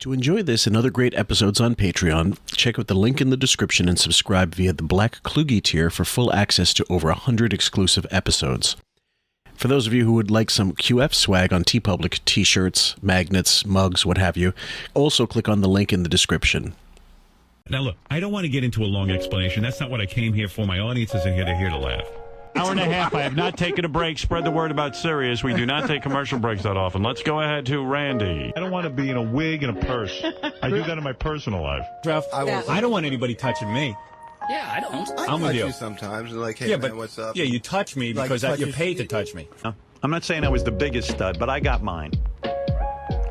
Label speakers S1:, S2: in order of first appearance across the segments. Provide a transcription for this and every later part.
S1: To enjoy this and other great episodes on Patreon, check out the link in the description and subscribe via the Black Kluge tier for full access to over 100 exclusive episodes. For those of you who would like some QF swag on Teepublic, t-shirts, magnets, mugs, what have you, also click on the link in the description.
S2: Now look, I don't want to get into a long explanation. That's not what I came here for. My audience isn't here to laugh. Hour and a half. I have not taken a break. Spread the word about Sirius. We do not take commercial breaks that often. Let's go ahead to Randy. I don't want to be in a wig and a purse. I do that in my personal life.
S3: I don't want anybody touching me.
S4: Yeah, I don't.
S3: I'm with you.
S5: Sometimes like, hey, man, what's up?
S3: Yeah, you touch me because you're paid to touch me.
S2: I'm not saying I was the biggest stud, but I got mine.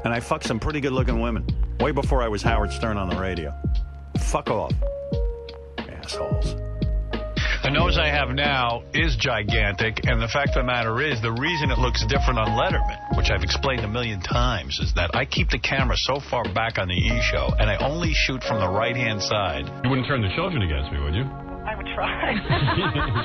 S2: And I fucked some pretty good-looking women. Way before I was Howard Stern on the radio. Fuck off. Assholes. The nose I have now is gigantic, and the fact of the matter is, the reason it looks different on Letterman, which I've explained a million times, is that I keep the camera so far back on the E! Show, and I only shoot from the right-hand side. You wouldn't turn the children against me, would you?
S6: I would try.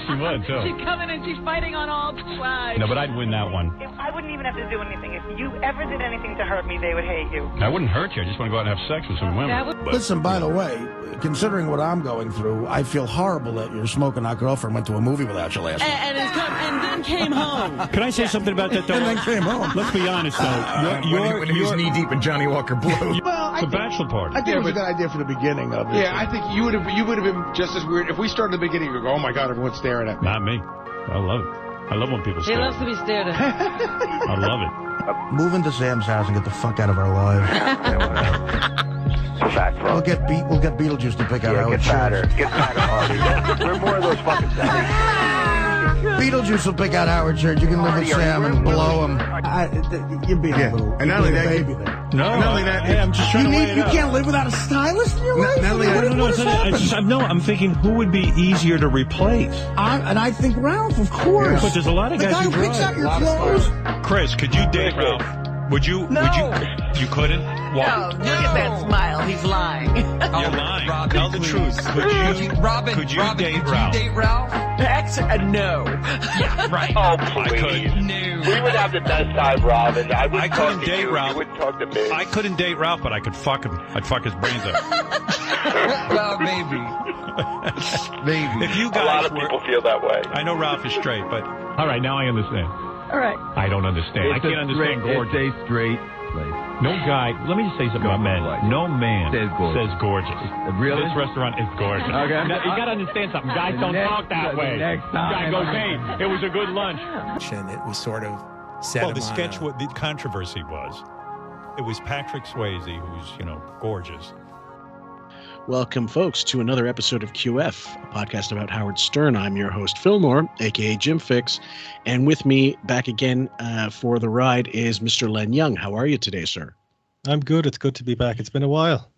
S2: She would, too.
S6: She's coming and she's fighting on all sides.
S2: No, but I'd win that one.
S6: I wouldn't even have to do anything. If you ever did anything to hurt me, they would hate you.
S2: I wouldn't hurt you. I just want to go out and have sex with some women.
S7: Listen, by the way, considering what I'm going through, I feel horrible that your smoking hot girlfriend went to a movie without you last night.
S6: And then came home.
S2: Can I say something about that, though?
S7: And then came home.
S2: Let's be honest, though.
S5: When he was knee-deep in Johnny Walker Blue.
S7: Well,
S2: It's a bachelor party.
S7: I think it was a good idea for the beginning of it.
S5: Yeah, I think you would have been just as weird. If we started at the beginning, you go, oh my God, everyone's staring at me.
S2: Not me. I love it. I love when people stare.
S6: He loves to be stared at.
S2: I love it.
S7: Move into Sam's house and get the fuck out of our lives.
S5: Yeah, whatever.
S7: We'll get Beetlejuice to pick out our shirts.
S5: Get fatter, Arty. We're more of those fucking things.
S7: Beetlejuice will pick out Howard Church. You can live with Sam and blow him. You're being a little,
S5: and not only that,
S7: baby there.
S2: No,
S5: not only that,
S2: hey, I'm just trying to weigh it
S7: You
S2: out.
S7: can't live without a stylist in your life?
S5: Not only that,
S2: I'm thinking who would be easier to replace?
S7: I think Ralph, of course.
S2: But there's a lot of
S7: the
S2: guys
S7: guy
S2: who
S7: who picks
S2: drive.
S7: out your clothes.
S2: Chris, could you date Ralph? Would you? You couldn't? Why?
S6: No, look at that smile. He's lying.
S2: You're lying.
S4: Robin,
S2: Tell the
S4: please.
S2: truth. Could you date Ralph?
S4: Date Ralph?
S6: No.
S4: Yeah, right.
S8: Oh,
S2: I
S8: please.
S2: could.
S4: No.
S8: We would have the best time, Robin. I wouldn't
S2: I
S8: talk
S2: couldn't
S8: to
S2: date
S8: you.
S2: Ralph.
S8: You wouldn't talk to me.
S2: I couldn't date Ralph, but I could fuck him. I'd fuck his brains out.
S4: Well, maybe. Maybe.
S2: If you
S8: A lot
S2: guys
S8: of
S2: were,
S8: people feel that way.
S2: I know Ralph is straight, but all right, now I understand.
S6: All right.
S2: I don't understand. I can't understand gorgeous.
S9: It's a straight place.
S2: No guy. Let me just say something about men. No man
S9: Says gorgeous.
S2: Really? This restaurant is gorgeous.
S9: Okay.
S2: Now, you got to understand something. Guys don't talk that way.
S9: Next
S2: Guy
S9: time.
S2: goes, hey, it was a good lunch.
S10: And it was sort of set
S2: Well, the
S10: him on
S2: sketch,
S10: a-
S2: what the controversy was, it was Patrick Swayze, who's, gorgeous.
S1: Welcome, folks, to another episode of QF, a podcast about Howard Stern. I'm your host, Fillmore, a.k.a. Jim Fix, and with me back again for the ride is Mr. Len Young. How are you today, sir?
S11: I'm good. It's good to be back. It's been a while.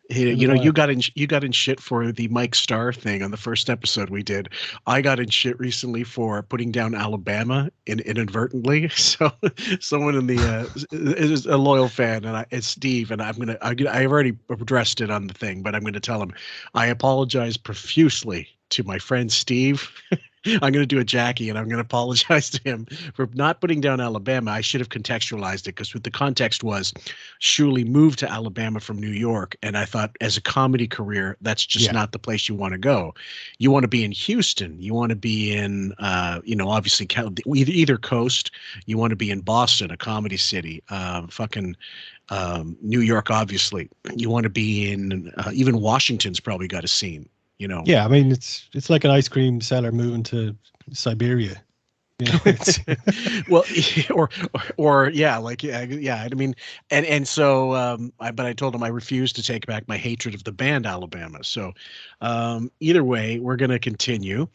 S1: Hey, you got in shit for the Mike Starr thing on the first episode we did. I got in shit recently for putting down Alabama inadvertently. So someone in the is a loyal fan, and it's Steve, and I've already addressed it on the thing, but I'm going to tell him I apologize profusely to my friend Steve. I'm going to do a Jackie, and I'm going to apologize to him for not putting down Alabama. I should have contextualized it, because what the context was, Shuley moved to Alabama from New York, and I thought as a comedy career, that's just not the place you want to go. You want to be in Houston. You want to be in, obviously either coast. You want to be in Boston, a comedy city, New York, obviously. You want to be in, even Washington's probably got a scene.
S11: Yeah, I mean, it's like an ice cream seller moving to Siberia.
S1: Well, I mean, and so, but I told him I refused to take back my hatred of the band Alabama. So, either way, we're going to continue.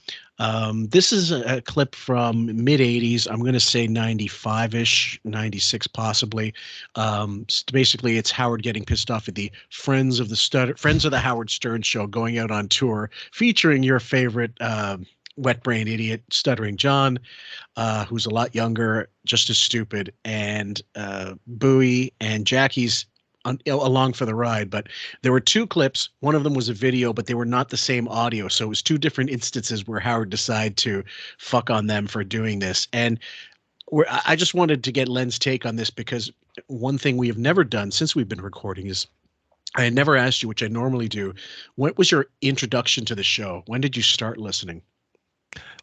S1: This is a clip from mid 80s. I'm going to say 95-ish, 96 possibly. Basically, it's Howard getting pissed off at the Friends of the Howard Stern Show going out on tour, featuring your favorite wet brain idiot, Stuttering John, who's a lot younger, just as stupid, and Bowie and Jackie's along for the ride. But there were two clips. One of them was a video, but they were not the same audio. So it was two different instances where Howard decided to fuck on them for doing this. And I just wanted to get Len's take on this, because one thing we have never done since we've been recording is I had never asked you, which I normally do. What was your introduction to the show? When did you start listening?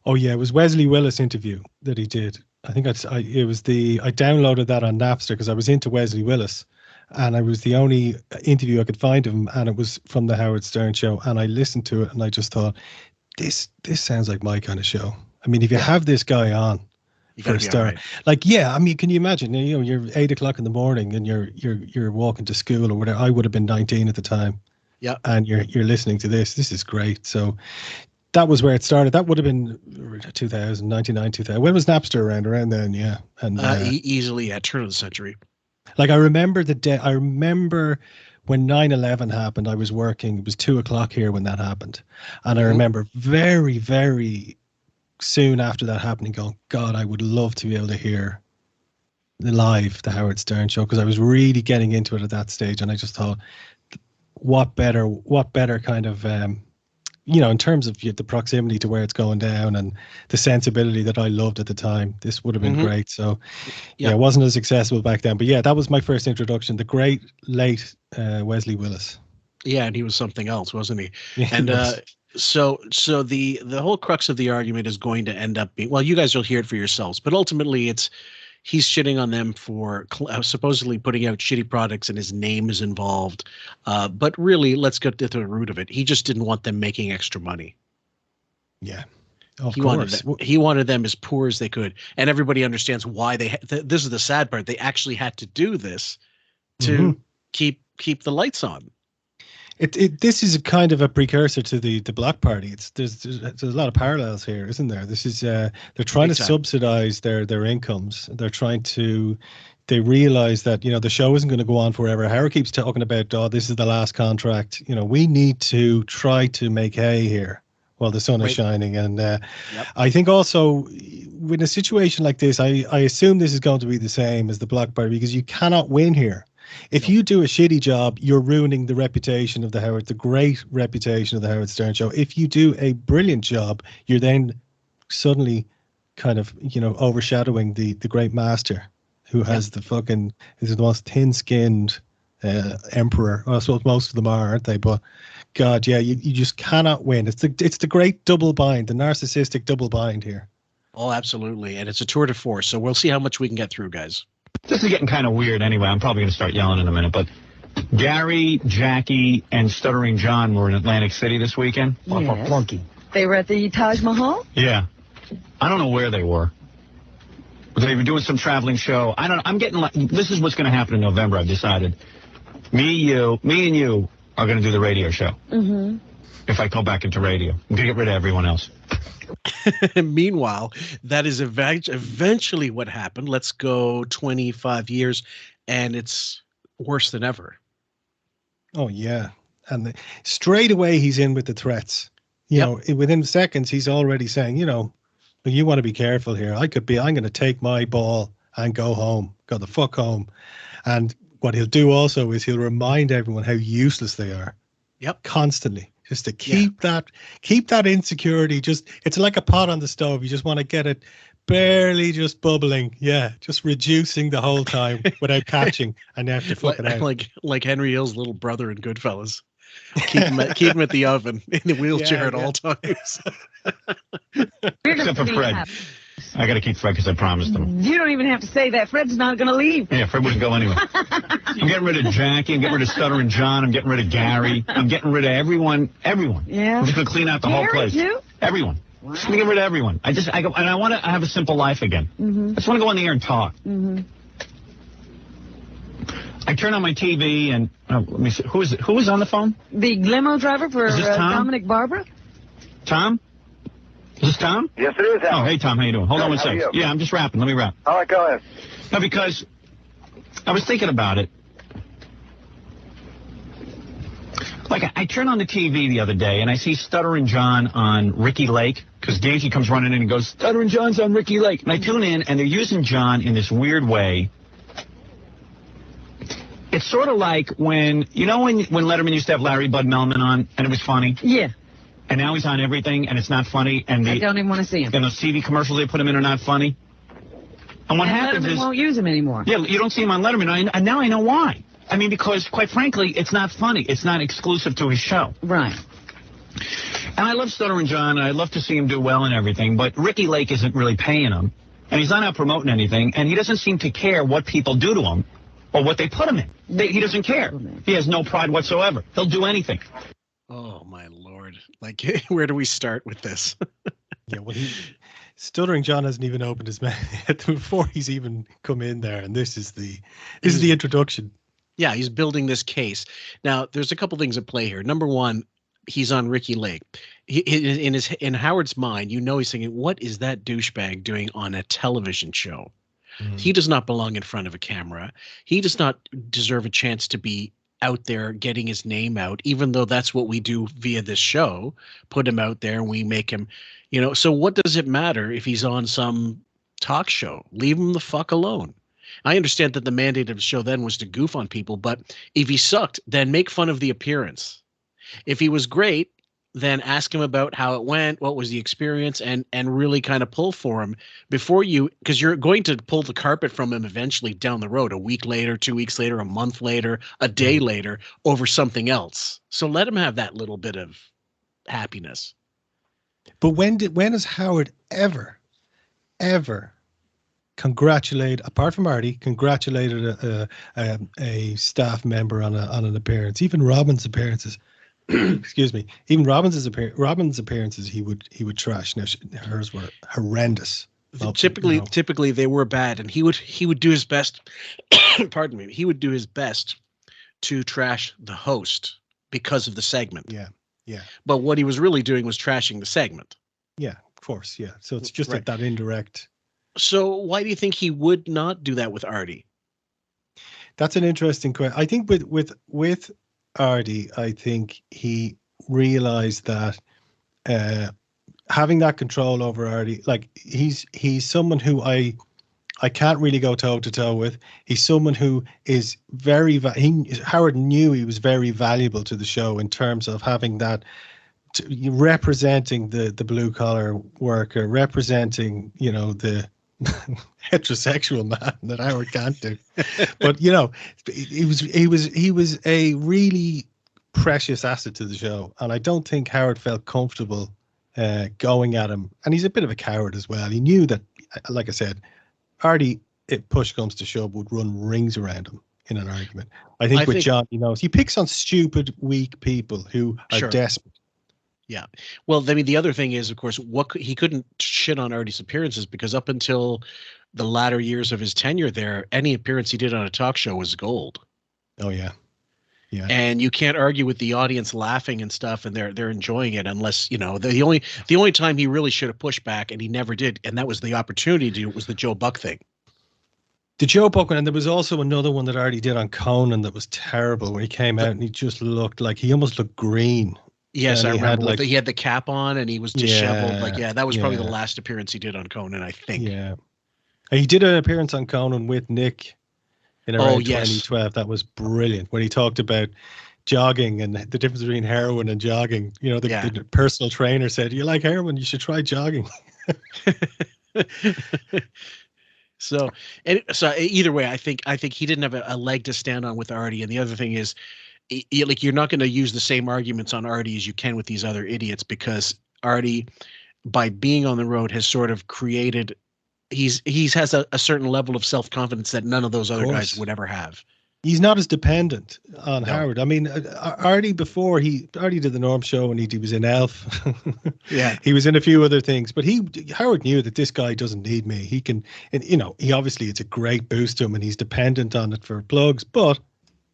S11: Oh yeah, it was Wesley Willis interview that he did. I think I downloaded that on Napster because I was into Wesley Willis, and I was the only interview I could find of him, and it was from the Howard Stern show. And I listened to it, and I just thought, this sounds like my kind of show. I mean, if you have this guy on for a start, like, yeah, I mean, can you imagine? You know, you're 8 o'clock in the morning and you're walking to school or whatever. I would have been 19 at the time.
S1: Yeah, and
S11: you're listening to this. This is great. So that was where it started. That would have been 2000, 99, 2000. When was Napster around? Around then, yeah. And
S1: easily at turn of the century.
S11: Like, I remember the day. I remember when 9/11 happened. I was working. It was 2 o'clock here when that happened, and I remember very, very soon after that happening, going, God, I would love to be able to hear the Howard Stern show, because I was really getting into it at that stage, and I just thought, what better kind of you know, in terms of the proximity to where it's going down and the sensibility that I loved at the time, this would have been great. So yeah, it wasn't as accessible back then, but yeah, that was my first introduction. The great late Wesley Willis.
S1: Yeah, and he was something else, wasn't he?
S11: Yeah,
S1: and so the whole crux of the argument is going to end up being, well, you guys will hear it for yourselves, but ultimately he's shitting on them for supposedly putting out shitty products, and his name is involved. But really, let's get to the root of it. He just didn't want them making extra money.
S11: Yeah. Of course.
S1: He wanted them as poor as they could. And everybody understands why this is the sad part. They actually had to do this to keep the lights on.
S11: This is a kind of a precursor to the Black Party. There's a lot of parallels here, isn't there? This is they're trying to subsidize their incomes. They realize that, you know, the show isn't going to go on forever. Howard keeps talking about, oh, this is the last contract. You know, we need to try to make hay here while the sun is shining. And I think also with a situation like this, I assume this is going to be the same as the Black Party, because you cannot win here. If you do a shitty job, you're ruining the reputation of the great reputation of the Howard Stern show. If you do a brilliant job, you're then suddenly kind of, you know, overshadowing the great master who has is the most thin-skinned emperor. Well, I suppose most of them are, aren't they? But God, yeah, you just cannot win. It's the great double bind, the narcissistic double bind here.
S1: Oh, absolutely. And it's a tour de force. So we'll see how much we can get through, guys.
S12: This is getting kind of weird anyway. I'm probably going to start yelling in a minute, but Gary, Jackie, and Stuttering John were in Atlantic City this weekend.
S13: Yes.
S12: Flunky.
S13: They were at the Taj Mahal?
S12: Yeah. I don't know where they were. They were doing some traveling show. I don't know. I'm getting like, this is what's going to happen in November, I've decided. Me and you are going to do the radio show.
S13: Mm-hmm.
S12: If I go back into radio. I'm going to get rid of everyone else.
S1: Meanwhile, that is eventually what happened. Let's go 25 years, and it's worse than ever.
S11: Oh, yeah. And straight away, he's in with the threats. You know, within seconds, he's already saying, you know, you want to be careful here. I'm going to take my ball and go home. Go the fuck home. And what he'll do also is he'll remind everyone how useless they are.
S1: Yep.
S11: Constantly. Just to keep that insecurity. It's like a pot on the stove. You just want to get it barely just bubbling. Yeah, just reducing the whole time without catching, and you have to flip it out.
S1: Like Henry Hill's little brother in Goodfellas. Keep him at the oven in the wheelchair at all times.
S12: Except for Fred. I got to keep Fred because I promised him.
S13: You don't even have to say that. Fred's not going to leave.
S12: Yeah, Fred wouldn't go anywhere. I'm getting rid of Jackie. I'm getting rid of Stuttering John. I'm getting rid of Gary. I'm getting rid of everyone.
S13: Yeah.
S12: I'm just going to clean out the whole place.
S13: Too?
S12: Everyone.
S13: Wow.
S12: Just going to get rid of everyone. I want to have a simple life again.
S13: Mm-hmm.
S12: I just want to go on the air and talk.
S13: Mm-hmm.
S12: I turn on my TV and let me see. Who is on the phone?
S13: The limo driver for Dominic Barbara.
S12: Tom? Is this Tom?
S8: Yes, it is, Al.
S12: Oh, hey, Tom. How you doing? Hold on one second. Yeah, I'm just rapping. Let me rap.
S8: All right, go ahead.
S12: No, because I was thinking about it. Like, I turned on the TV the other day, and I see Stuttering John on Ricky Lake, because Daisy comes running in and goes, Stuttering John's on Ricky Lake. And I tune in, and they're using John in this weird way. It's sort of like when Letterman used to have Larry Bud Melman on, and it was funny?
S13: Yeah.
S12: And now he's on everything, and it's not funny. And
S13: I don't even want to see him.
S12: And those TV commercials they put him in are not funny. And what happens
S13: Letterman
S12: is...
S13: won't use him anymore.
S12: Yeah, you don't see him on Letterman, and now I know why. I mean, because, quite frankly, it's not funny. It's not exclusive to his show.
S13: Right.
S12: And I love Stuttering John, and I'd love to see him do well and everything, but Ricky Lake isn't really paying him, and he's not out promoting anything, and he doesn't seem to care what people do to him or what they put him in. He doesn't care. He has no pride whatsoever. He'll do anything.
S1: Oh, my Lord. Like, where do we start with this?
S11: Yeah, well, Stuttering John hasn't even opened his mouth yet before he's even come in there, and this is the introduction.
S1: Yeah, he's building this case. Now, there's a couple things at play here. Number one, he's on Ricky Lake. In Howard's mind, he's thinking, what is that douchebag doing on a television show? He does not belong in front of a camera. He does not deserve a chance to be out there getting his name out, even though that's what we do via this show, put him out there and we make him, so what does it matter if he's on some talk show? Leave him the fuck alone. I understand that the mandate of the show then was to goof on people, but if he sucked, then make fun of the appearance. If he was great, then ask him about how it went, what was the experience, and really kind of pull for him before because you're going to pull the carpet from him eventually down the road, a week later, 2 weeks later, a month later, a day later, over something else. So let him have that little bit of happiness.
S11: But when has Howard ever apart from Arty, congratulated a staff member on an appearance? Even Robin's appearances. Excuse me. Even Robin's appearances, he would trash. Now hers were horrendous.
S1: Typically they were bad, and he would do his best. Pardon me. He would do his best to trash the host because of the segment.
S11: Yeah.
S1: But what he was really doing was trashing the segment.
S11: Yeah, of course. Yeah. So it's just like that indirect.
S1: So why do you think he would not do that with Arty?
S11: That's an interesting question. I think with Arty, I think he realized that having that control over Arty, like he's someone who I can't really go toe to toe with. He's someone who is Howard knew he was very valuable to the show in terms of having that, representing the blue collar worker, representing the heterosexual man that Howard can't do. But he was a really precious asset to the show, and I don't think Howard felt comfortable going at him. And he's a bit of a coward as well. He knew that, like I said, Arty, if push comes to shove, would run rings around him in an argument. I think with John, he knows he picks on stupid, weak people who are desperate.
S1: Yeah. Well, I mean, the other thing is, of course, he couldn't shit on Arty's appearances because up until the latter years of his tenure there, any appearance he did on a talk show was gold.
S11: Oh yeah. Yeah.
S1: And you can't argue with the audience laughing and stuff, and they're enjoying it, unless the only time he really should have pushed back, and he never did, and that was the opportunity to do it, was the Joe Buck thing.
S11: The Joe Buck one, and there was also another one that Arty did on Conan that was terrible, when he came out and he just looked like he almost looked green.
S1: Yes, I remember. He had the cap on and he was disheveled. That was probably the last appearance he did on Conan, I think.
S11: Yeah. He did an appearance on Conan with Nick in around 2012. That was brilliant. When he talked about jogging and the difference between heroin and jogging. The personal trainer said, "You like heroin? You should try jogging."
S1: So either way, I think he didn't have a leg to stand on with Arty. And the other thing is, you're not going to use the same arguments on Arty as you can with these other idiots, because Arty, by being on the road, has sort of created. He has a certain level of self-confidence that none of those other guys would ever have.
S11: He's not as dependent on Howard. I mean, Arty did the Norm Show and he was in Elf.
S1: Yeah,
S11: he was in a few other things, but Howard knew that this guy doesn't need me. He can, and he obviously, it's a great boost to him and he's dependent on it for plugs. But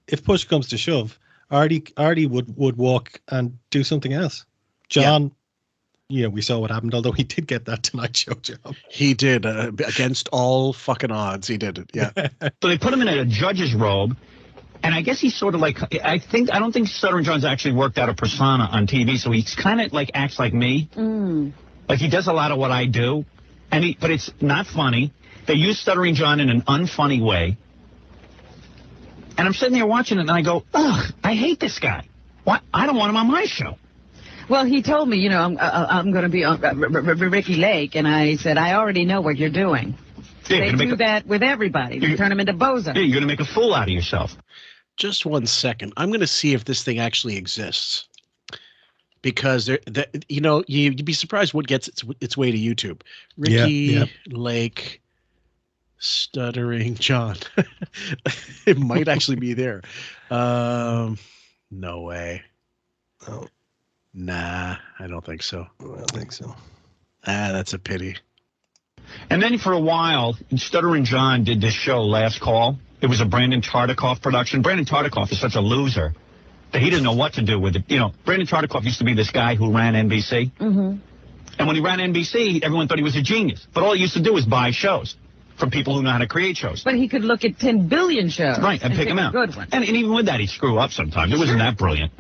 S11: if push comes to shove, Arty would walk and do something else. John. Yeah. We saw what happened, although he did get that Tonight Show job.
S1: He did, against all fucking odds. He did it, yeah.
S12: So they put him in a judge's robe, and I guess he's sort of like, I don't think Stuttering John's actually worked out a persona on TV, so he's kind of like acts like me. Like he does a lot of what I do, but it's not funny. They use Stuttering John in an unfunny way, and I'm sitting there watching it, and I go, ugh, I hate this guy. Why? I don't want him on my show.
S13: Well, he told me, I'm going to be on Ricky Lake, and I said, I already know what you're doing. They do that with everybody. They turn him into bozo.
S12: Yeah, you're going to make a fool out of yourself.
S1: Just 1 second. I'm going to see if this thing actually exists. Because you'd be surprised what gets its way to YouTube. Ricky Lake, Stuttering John. It might actually be there. No way.
S11: Oh.
S1: Nah, I don't think so.
S11: I don't think so.
S1: That's a pity.
S12: And then for a while, Stuttering John did this show, Last Call. It was a Brandon Tartikoff production. Brandon Tartikoff is such a loser that he didn't know what to do with it. You know, Brandon Tartikoff used to be this guy who ran NBC.
S13: Mm-hmm.
S12: And when he ran NBC, everyone thought he was a genius. But all he used to do was buy shows from people who know how to create shows.
S13: But he could look at 10 billion shows.
S12: Right, and pick them out.
S13: Good one.
S12: And even with that, he'd screw up sometimes. It wasn't that brilliant.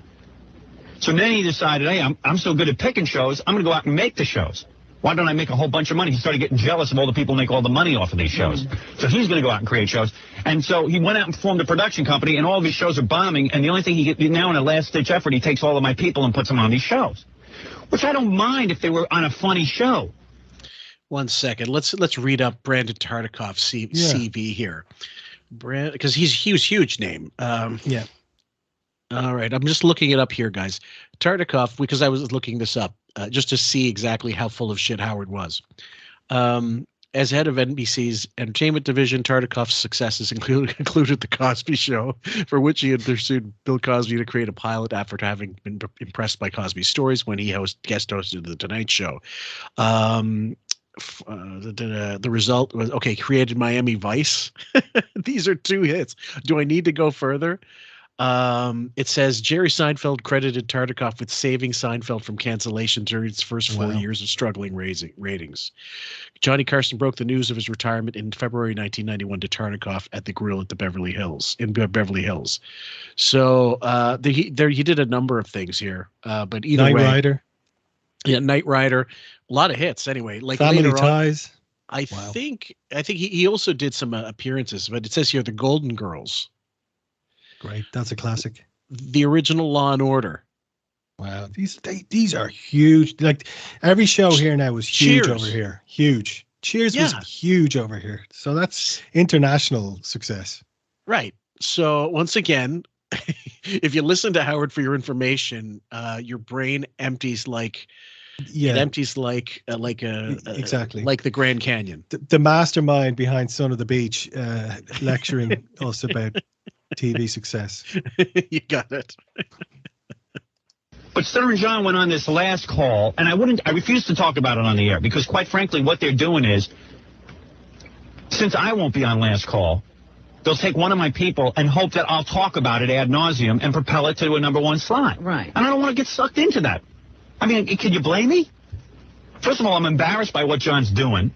S12: So then he decided, hey, I'm so good at picking shows, I'm going to go out and make the shows. Why don't I make a whole bunch of money? He started getting jealous of all the people who make all the money off of these shows. So he's going to go out and create shows. And so he went out and formed a production company, and all of his shows are bombing. And the only thing he gets now in a last-ditch effort, he takes all of my people and puts them on these shows, which I don't mind if they were on a funny show.
S1: 1 second. Let's read up Brandon Tartikoff's CV here. Because he was huge name.
S11: Yeah.
S1: All right. I'm just looking it up here, guys. Tartikoff, because I was looking this up just to see exactly how full of shit Howard was. As head of NBC's entertainment division, Tartikoff's successes included The Cosby Show, for which he had pursued Bill Cosby to create a pilot after having been impressed by Cosby's stories when he guest hosted The Tonight Show. The result was, created Miami Vice. These are 2 hits. Do I need to go further? It says Jerry Seinfeld credited Tartikoff with saving Seinfeld from cancellation during its first 4 years of struggling ratings. Johnny Carson broke the news of his retirement in February 1991 to Tartikoff at the Grill at the Beverly Hills. So he did a number of things here. But either
S11: Knight
S1: way,
S11: Rider.
S1: Yeah, Knight Rider, a lot of hits. Anyway, like
S11: Family
S1: later
S11: Ties.
S1: On, I think he also did some appearances, but it says here The Golden Girls.
S11: Great, that's a classic.
S1: The original Law and Order.
S11: Wow, these are huge. Like every show here now was huge
S1: Cheers.
S11: over here. Huge. Cheers was huge over here. So that's international success.
S1: Right. So once again, if you listen to Howard for your information, your brain empties like
S11: exactly
S1: like the Grand Canyon.
S11: The mastermind behind Son of the Beach lecturing us about TV success.
S1: You got it.
S12: But Stuttering John went on this Last Call, and I refuse to talk about it on the air because, quite frankly, what they're doing is, since I won't be on Last Call, they'll take one of my people and hope that I'll talk about it ad nauseum and propel it to a #1 slot.
S13: Right.
S12: And I don't want to get sucked into that. I mean, can you blame me? First of all, I'm embarrassed by what John's doing,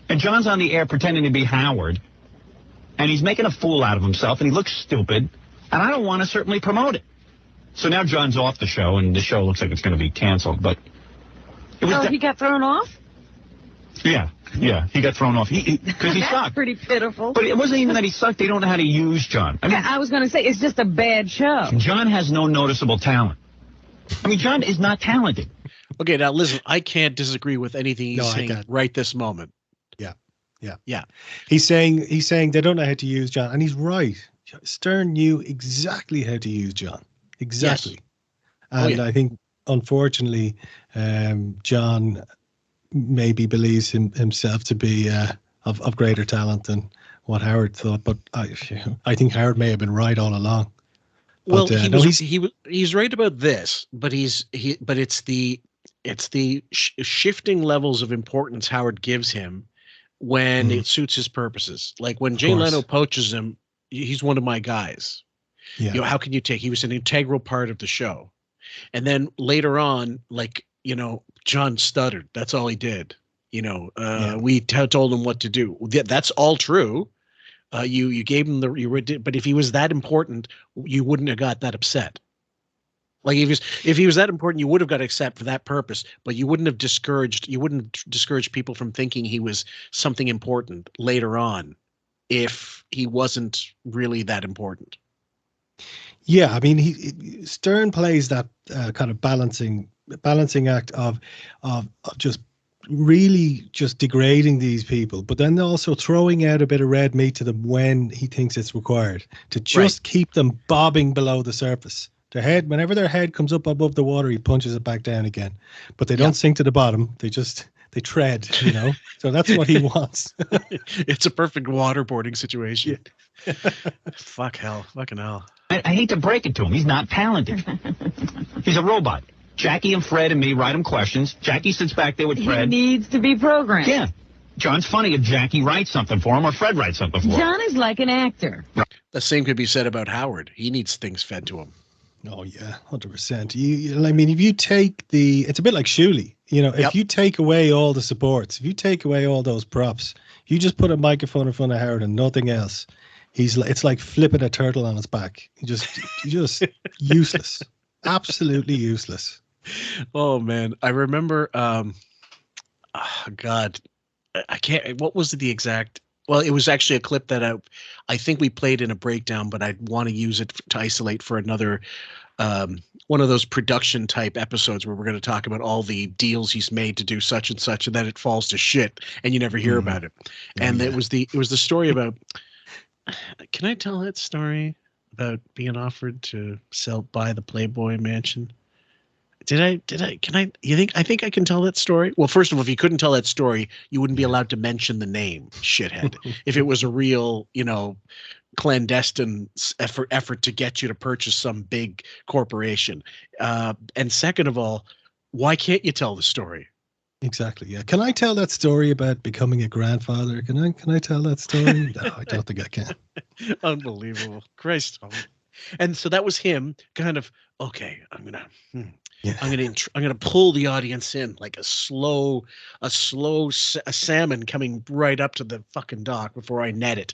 S12: and John's on the air pretending to be Howard. And he's making a fool out of himself, and he looks stupid, and I don't want to certainly promote it. So now John's off the show, and the show looks like it's going to be canceled. But it was
S13: he got thrown off?
S12: Yeah, he got thrown off because he
S13: That's
S12: sucked.
S13: Pretty pitiful.
S12: But it wasn't even that he sucked. They don't know how to use John. I mean,
S13: I was going to say, it's just a bad show.
S12: John has no noticeable talent. I mean, John is not talented.
S1: Okay, now listen, I can't disagree with anything he's saying right this moment.
S11: Yeah. He's saying they don't know how to use John, and he's right. Stern knew exactly how to use John. Exactly. Yes. And I think, unfortunately, John maybe believes himself to be of greater talent than what Howard thought. But I think Howard may have been right all along.
S1: Well, he's right about this, but it's the shifting levels of importance Howard gives him when it suits his purposes. Like when Jay Leno poaches him, he's one of my guys.
S11: Yeah.
S1: How can you take? He was an integral part of the show, and then later on, John stuttered. That's all he did. We told him what to do. That's all true. You gave him but if he was that important, you wouldn't have got that upset. Like if he was that important, you would have got upset for that purpose, but you wouldn't discourage people from thinking he was something important later on if he wasn't really that important.
S11: Yeah, I mean, Stern plays that kind of balancing act of just really just degrading these people, but then also throwing out a bit of red meat to them when he thinks it's required to just keep them bobbing below the surface. Their head, whenever their head comes up above the water, he punches it back down again. But they don't sink to the bottom. They tread, you know. So that's what he wants.
S1: It's a perfect waterboarding situation. Fucking hell.
S12: I hate to break it to him. He's not talented. He's a robot. Jackie and Fred and me write him questions. Jackie sits back there with Fred.
S13: He needs to be programmed.
S12: Yeah. John's funny if Jackie writes something for him or Fred writes something for him.
S13: John is like an actor.
S1: The same could be said about Howard. He needs things fed to him.
S11: Oh yeah, 100%. I mean, if you take it's a bit like Shuley. You know, if you take away all the supports, if you take away all those props, you just put a microphone in front of Howard and nothing else. It's like flipping a turtle on its back. Just useless, absolutely useless.
S1: Oh man, I remember. God, I can't. What was the exact? Well, it was actually a clip that I think we played in a breakdown, but I'd want to use it to isolate for another one of those production type episodes where we're going to talk about all the deals he's made to do such and such, and then it falls to shit, and you never hear about it. And it was the story about. Can I tell that story about being offered to buy the Playboy mansion? I think I can tell that story? Well, first of all, if you couldn't tell that story, you wouldn't be allowed to mention the name, shithead. If it was a real, clandestine effort to get you to purchase some big corporation. And second of all, why can't you tell the story?
S11: Exactly. Yeah. Can I tell that story about becoming a grandfather? Can I tell that story? No, I don't think I can.
S1: Unbelievable. Christ. And so that was him kind of, okay, I'm gonna pull the audience in like a salmon coming right up to the fucking dock before I net it,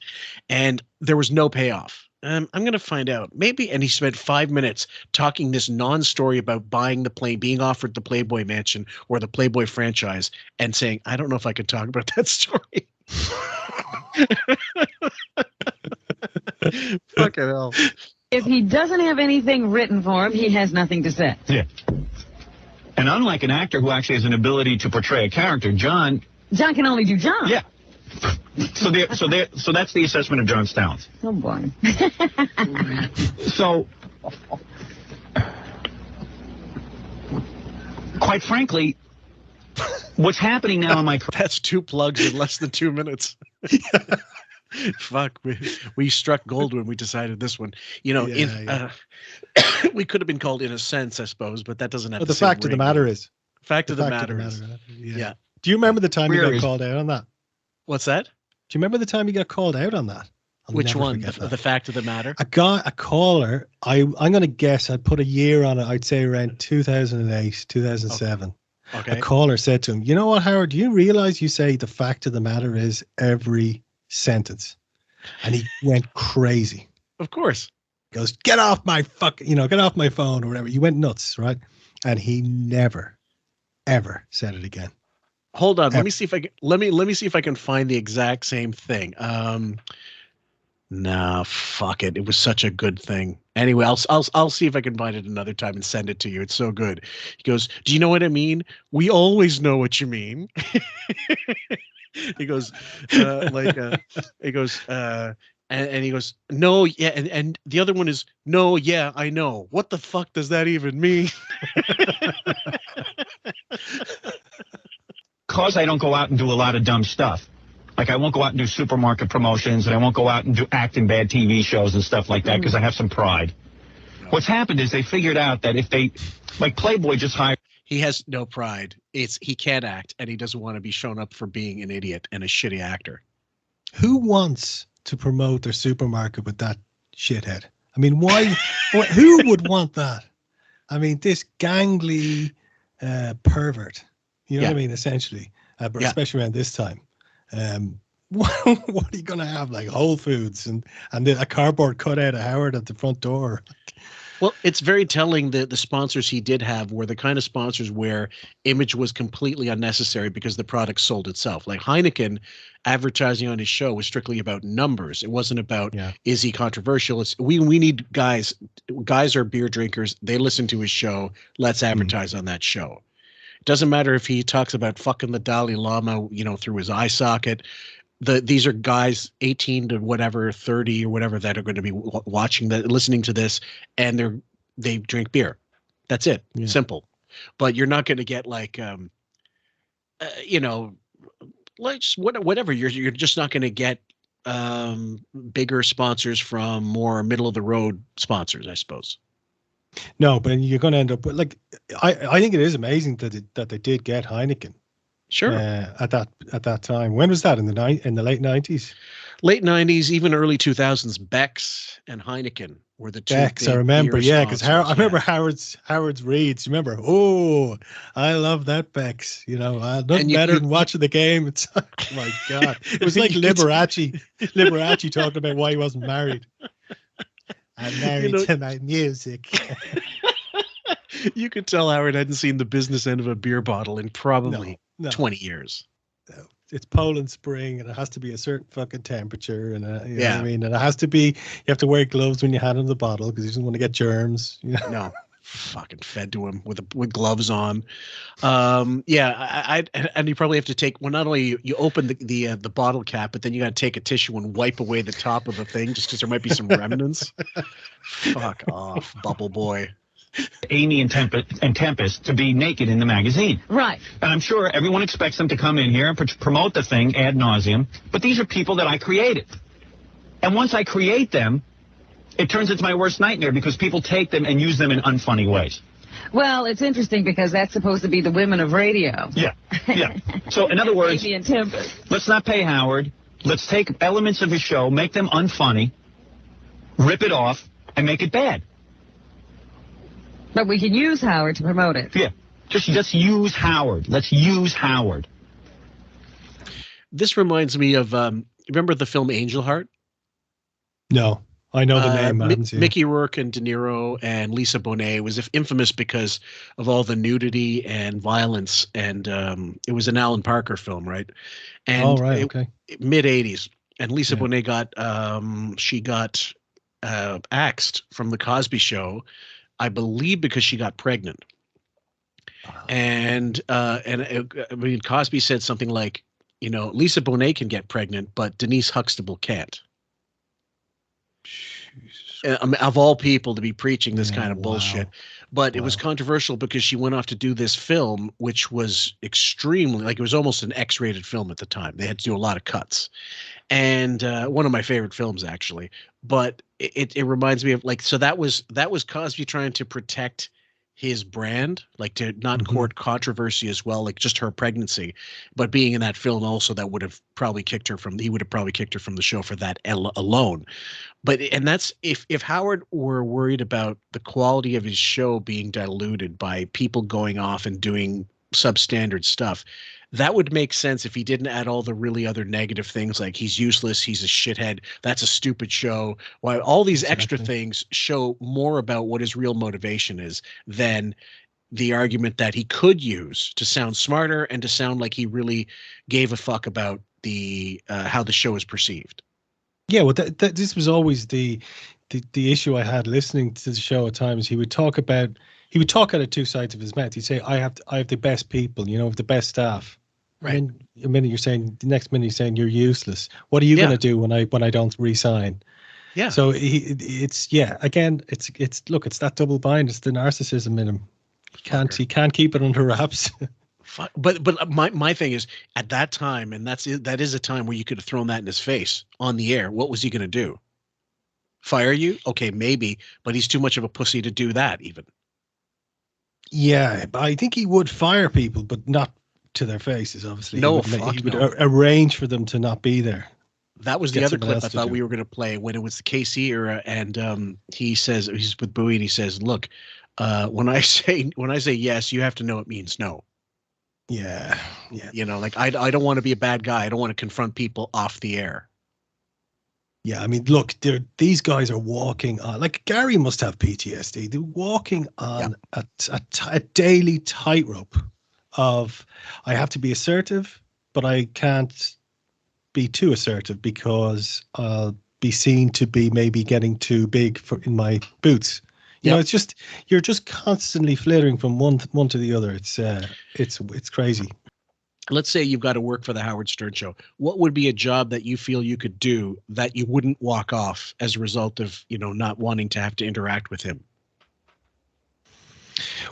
S1: and there was no payoff. I'm gonna find out maybe. And he spent 5 minutes talking this non-story about buying the plane, being offered the Playboy mansion or the Playboy franchise, and saying, I don't know if I could talk about that story. Fucking hell.
S13: If he doesn't have anything written for him, he has nothing to say.
S12: Yeah. And unlike an actor who actually has an ability to portray a character, John
S13: can only do John.
S12: Yeah. So that's the assessment of John's talents.
S13: Oh boy.
S12: So, quite frankly, what's happening now in my
S1: that's 2 plugs in less than 2 minutes. Fuck, we struck gold when we decided this one. We could have been called In a Sense, I suppose, but that doesn't have.
S11: But the fact of the matter is,
S1: yeah.
S11: Do you remember the time you got called out on that?
S1: What's that?
S11: Do you remember the time you got called out on that?
S1: Which one? The fact of the matter?
S11: A caller. I'm going to guess. I'd put a year on it. I'd say around 2008, 2007.
S1: Okay.
S11: A caller said to him, "You know what, Howard? Do you realize you say the fact of the matter is every sentence?" And he went crazy.
S1: Of course.
S11: He goes, get off my phone or whatever. You went nuts, right? And he never, ever said it again.
S1: Hold on. Let me see if I can find the exact same thing. Nah, fuck it. It was such a good thing. Anyway, I'll see if I can find it another time and send it to you. It's so good. He goes, do you know what I mean? We always know what you mean. He goes, and he goes, no, yeah, and the other one is, no, yeah, I know. What the fuck does that even mean?
S12: Because I don't go out and do a lot of dumb stuff. Like, I won't go out and do supermarket promotions, and I won't go out and act in bad TV shows and stuff like that because I have some pride. What's happened is they figured out that if they, like Playboy just hired.
S1: He has no pride. He can't act, and he doesn't want to be shown up for being an idiot and a shitty actor.
S11: Who wants to promote their supermarket with that shithead? I mean, why? Who would want that? I mean, this gangly pervert. You know what I mean? Essentially, but especially around this time. What are you going to have? Like Whole Foods and a cardboard cutout of Howard at the front door?
S1: Well, it's very telling that the sponsors he did have were the kind of sponsors where image was completely unnecessary because the product sold itself. Like Heineken advertising on his show was strictly about numbers. It wasn't about, is he controversial? It's, we need guys are beer drinkers. They listen to his show. Let's advertise on that show. Doesn't matter if he talks about fucking the Dalai Lama, through his eye socket. These are guys 18 to whatever, 30 or whatever, that are going to be watching that, listening to this, and they drink beer. That's it. Yeah. Simple. But you're not going to get like, like whatever. You're just not going to get bigger sponsors from more middle of the road sponsors, I suppose.
S11: No, but you're going to end up with, like, I think it is amazing that they did get Heineken.
S1: Sure.
S11: At that time. When was that? In the late 90s?
S1: Late 90s, even early 2000s. Beck's and Heineken were the two.
S11: Beck's, I remember, yeah, because I remember Howard's reads. Remember, oh, I love that Beck's. Nothing better than watching the game. It's oh my God, it was like Liberace talking about why he wasn't married. I'm married to my music.
S1: You could tell Howard hadn't seen the business end of a beer bottle in probably 20 years.
S11: No. It's Poland Spring, and it has to be a certain fucking temperature, and you know what I mean, and it has to be. You have to wear gloves when you hand him the bottle because he doesn't want to get germs.
S1: No, fucking fed to him with gloves on. And you probably have to take. Well, not only you open the bottle cap, but then you got to take a tissue and wipe away the top of the thing just because there might be some remnants. Fuck off, Bubble Boy.
S12: Amy and Tempest to be naked in the magazine.
S13: Right.
S12: And I'm sure everyone expects them to come in here and promote the thing ad nauseum. But these are people that I created. And once I create them, it turns into my worst nightmare because people take them and use them in unfunny ways.
S13: Well, it's interesting because that's supposed to be the women of radio.
S12: Yeah. So in other words,
S13: Amy and Tempest.
S12: Let's not pay Howard. Let's take elements of his show, make them unfunny, rip it off, and make it bad.
S13: But we can use Howard to promote it.
S12: Yeah. Just use Howard. Let's use Howard.
S1: This reminds me of, remember the film Angel Heart?
S11: No, I know the name. I haven't seen
S1: Mickey Rourke and De Niro and Lisa Bonet was infamous because of all the nudity and violence. And it was an Alan Parker film, right? And mid 80s. And Lisa Bonet got axed from the Cosby Show, I believe because she got pregnant. And Cosby said something like, Lisa Bonet can get pregnant, but Denise Huxtable can't. Of all people to be preaching this kind of bullshit. But it was controversial because she went off to do this film, which was extremely, it was almost an X-rated film at the time. They had to do a lot of cuts. And one of my favorite films, actually. But it reminds me of so that was Cosby trying to protect his brand, to not court controversy as well, just her pregnancy, but being in that film also, that would have probably kicked her from the show for that alone. And that's if Howard were worried about the quality of his show being diluted by people going off and doing substandard stuff, that would make sense if he didn't add all the really other negative things like he's useless, he's a shithead, that's a stupid show. Why all these extra things show more about what his real motivation is than the argument that he could use to sound smarter and to sound like he really gave a fuck about the how the show is perceived.
S11: Yeah, well, this was always the issue I had listening to the show at times. He would talk out of two sides of his mouth. He'd say, I have the best people, the best staff.
S1: Right.
S11: And the next minute you're saying you're useless. What are you going to do when I don't resign?
S1: Yeah.
S11: So it's look, it's that double bind. It's the narcissism in him. He can't keep it under wraps.
S1: But my thing is, at that time, and that is a time where you could have thrown that in his face on the air. What was he going to do? Fire you? Okay, maybe, but he's too much of a pussy to do that even.
S11: Yeah, I think he would fire people, but not to their faces, obviously.
S1: No,
S11: he would arrange for them to not be there.
S1: That was the other clip I thought we were going to play when it was the KC era, and he says, he's with Bowie, and he says, look, when I say yes, you have to know it means no.
S11: Yeah.
S1: I don't want to be a bad guy. I don't want to confront people off the air.
S11: Yeah, I mean, look, these guys are walking on, Gary must have PTSD. They're walking on a daily tightrope of, I have to be assertive, but I can't be too assertive because I'll be seen to be maybe getting too big in my boots. You know, it's just you're just constantly flittering from one to the other. It's crazy.
S1: Let's say you've got to work for the Howard Stern Show. What would be a job that you feel you could do that you wouldn't walk off as a result of, you know, not wanting to have to interact with him?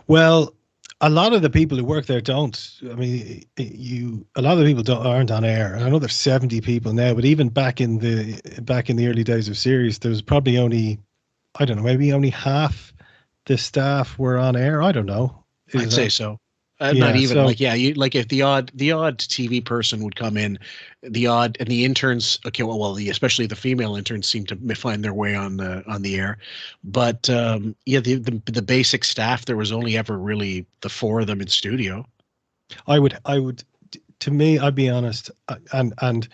S11: Well, a lot of the people who work there don't. I mean, a lot of the people aren't on air. I know there's 70 people now, but even back in the early days of series, there was probably only, I don't know, maybe only half the staff were on air. I don't know.
S1: I'd say so. Not even like, you like if the odd TV person would come in, and the interns. Okay, especially the female interns seem to find their way on the air, but the basic staff, there was only ever really the four of them in studio.
S11: I would, to me, I'd be honest, and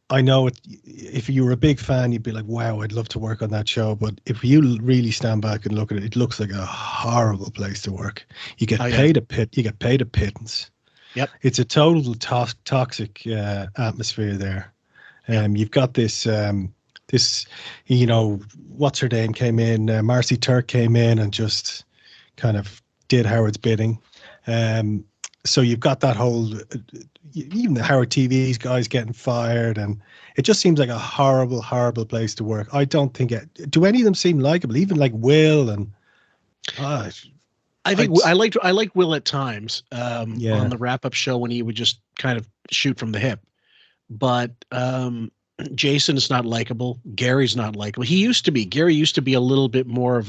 S11: I know if you were a big fan, you'd be like, wow, I'd love to work on that show. But if you really stand back and look at it, it looks like a horrible place to work. You get paid you get paid a pittance.
S1: Yep.
S11: It's a total toxic atmosphere there. You've got this, you know, what's her name came in, Marcy Turk came in and just kind of did Howard's bidding. So you've got that whole, even the Howard TV's guys getting fired, and it just seems like a horrible, horrible place to work. I don't think do any of them seem likable? Even like Will and. I
S1: liked Will at times on the wrap-up show when he would just kind of shoot from the hip, but Jason is not likable. Gary's not likable. Gary used to be a little bit more of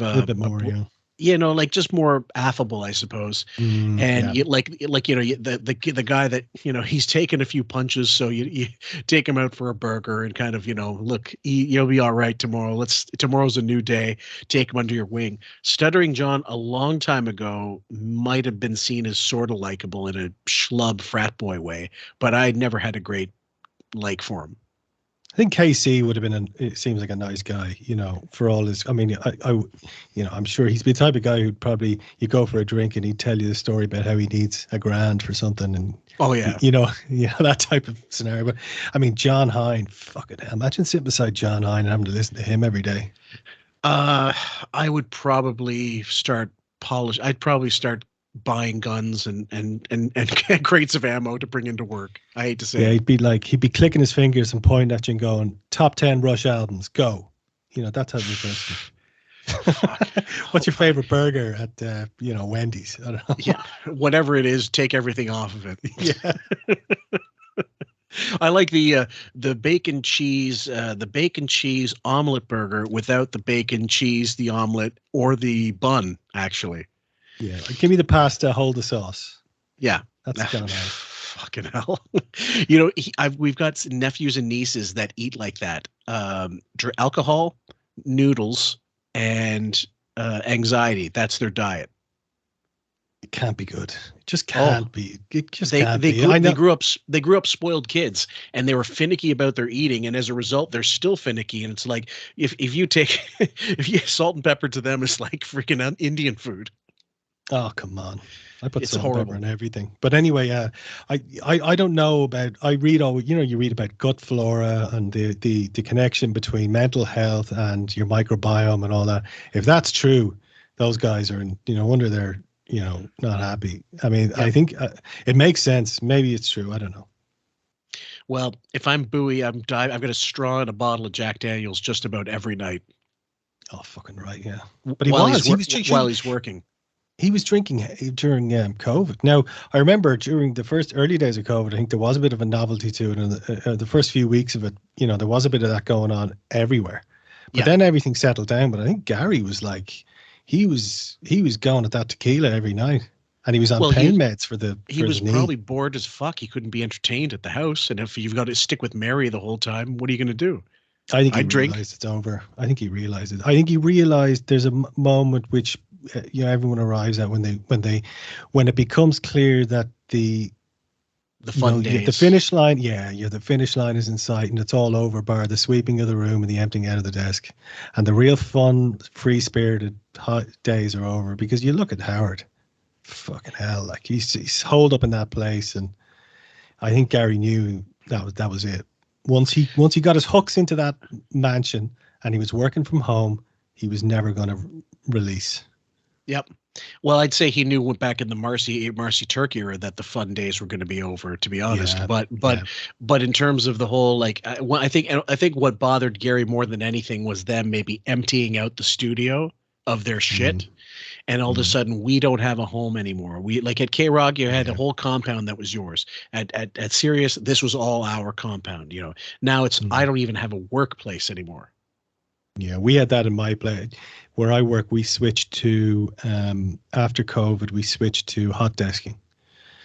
S1: you know, like just more affable, I suppose. You like you know, the guy that, you know, he's taken a few punches, so you take him out for a burger and kind of, you know, look, you'll be all right tomorrow. Tomorrow's a new day. Take him under your wing. Stuttering John, a long time ago, might have been seen as sort of likable in a schlub frat boy way, but I never had a great like for him.
S11: I think KC would have been it seems like a nice guy, you know, for all his, I mean, you know, I'm sure he's the type of guy who'd probably, you go for a drink and he'd tell you the story about how he needs $1,000 for something. And, you know, that type of scenario. But I mean, John Hine, fucking hell, imagine sitting beside John Hine and having to listen to him every day.
S1: I would probably start buying guns and crates of ammo to bring into work. I hate to say
S11: it. He'd be clicking his fingers and pointing at you and going, top 10 Rush albums, go. You know, that type of person. What's your favorite burger at you know, Wendy's? I don't know.
S1: Yeah, whatever it is, take everything off of it. Yeah. I like the bacon cheese omelet burger without the bacon cheese, the omelet, or the bun, actually.
S11: Yeah, give me the pasta, hold the sauce.
S1: Yeah,
S11: that's kind of nice.
S1: Fucking hell. You know, we've got nephews and nieces that eat like that. Alcohol, noodles, and anxiety. That's their diet.
S11: It can't be good. It just can't be. It just can't
S1: be.
S11: They
S1: grew up spoiled kids, and they were finicky about their eating, and as a result, they're still finicky. And it's like if you salt and pepper to them, it's like freaking Indian food.
S11: Oh, come on. I put salt and pepper on everything. But anyway, I don't know about, I read you read about gut flora and the connection between mental health and your microbiome and all that. If that's true, those guys are, no wonder they're, not happy. I mean, I think it makes sense. Maybe it's true. I don't know.
S1: Well, if I'm Bowie, I've got a straw and a bottle of Jack Daniels just about every night.
S11: Oh, fucking right. Yeah. But
S1: while he's working.
S11: He was drinking during COVID. Now, I remember during the early days of COVID, I think there was a bit of a novelty to it. And the first few weeks of it, there was a bit of that going on everywhere. But then everything settled down. But I think Gary was like, he was going at that tequila every night. And he was on pain meds for the
S1: He was probably bored as fuck. He couldn't be entertained at the house. And if you've got to stick with Mary the whole time, what are you going to do?
S11: I think he realized it's over. I think he realized it. I think he realized there's a moment which everyone arrives at when it becomes clear that the
S1: fun days,
S11: the finish line, the finish line is in sight and it's all over, bar the sweeping of the room and the emptying out of the desk, and the real fun, free-spirited hot days are over. Because you look at Howard, fucking hell, like he's holed up in that place, and I think Gary knew that was it. Once he got his hooks into that mansion and he was working from home, he was never going to release.
S1: Yep. Well, I'd say he knew back in the Marcy Turk era that the fun days were going to be over, to be honest. But in terms of the whole, like, I think what bothered Gary more than anything was them maybe emptying out the studio of their shit. And all of a sudden, we don't have a home anymore. We, like at K-Rock, you had a whole compound that was yours. At Sirius, this was all our compound. You know, now it's I don't even have a workplace anymore.
S11: Yeah, we had that in my place where I work. We switched to after COVID, we switched to hot desking.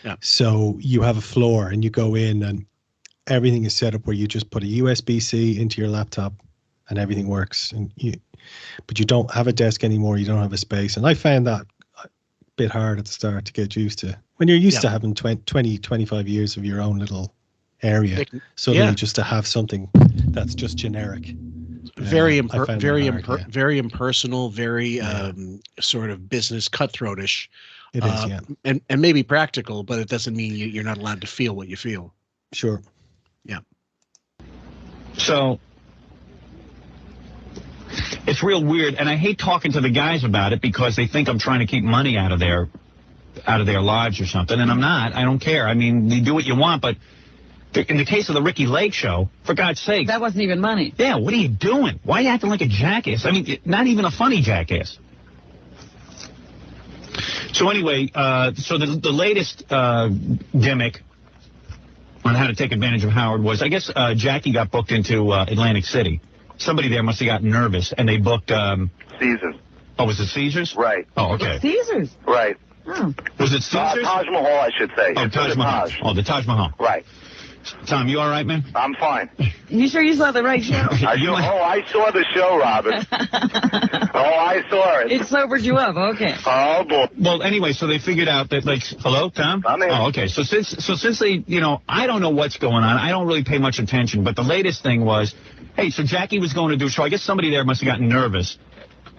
S1: Yeah.
S11: So you have a floor, and you go in, and everything is set up where you just put a USB-C into your laptop, and everything works. But you don't have a desk anymore. You don't have a space. And I found that a bit hard at the start to get used to. When you're used to having 20, 25 years of your own little area, suddenly just to have something that's just generic.
S1: Very impersonal, very sort of business cutthroatish.
S11: It is, yeah.
S1: And maybe practical, but it doesn't mean you're not allowed to feel what you feel.
S11: Sure.
S1: Yeah.
S12: So it's real weird, and I hate talking to the guys about it because they think I'm trying to keep money out of their lives or something, and I'm not. I don't care. I mean, you do what you want, but in the case of the Ricky Lake show, for God's sake.
S13: That wasn't even money.
S12: Yeah, what are you doing? Why are you acting like a jackass? I mean, not even a funny jackass. So anyway, so the latest gimmick on how to take advantage of Howard was, I guess Jackie got booked into Atlantic City. Somebody there must have gotten nervous, and they booked...
S8: Caesars.
S12: Oh, was it Caesars?
S8: Right.
S12: Oh, okay.
S13: Caesars?
S8: Right.
S13: Oh.
S12: Was it Caesars?
S8: Taj Mahal, I should say.
S12: Oh, Taj Mahal. Oh, the Taj Mahal.
S8: Right.
S12: Tom, you all right, man?
S8: I'm fine.
S13: You sure you saw the right show?
S8: I saw the show, Robin. I saw it.
S13: It sobered you up, okay.
S8: Oh, boy.
S12: Well, anyway, so they figured out that, like, hello, Tom?
S8: I'm here.
S12: Oh, okay. So since they, you know, I don't know what's going on. I don't really pay much attention, but the latest thing was, hey, so Jackie was going to do a show. I guess somebody there must have gotten nervous.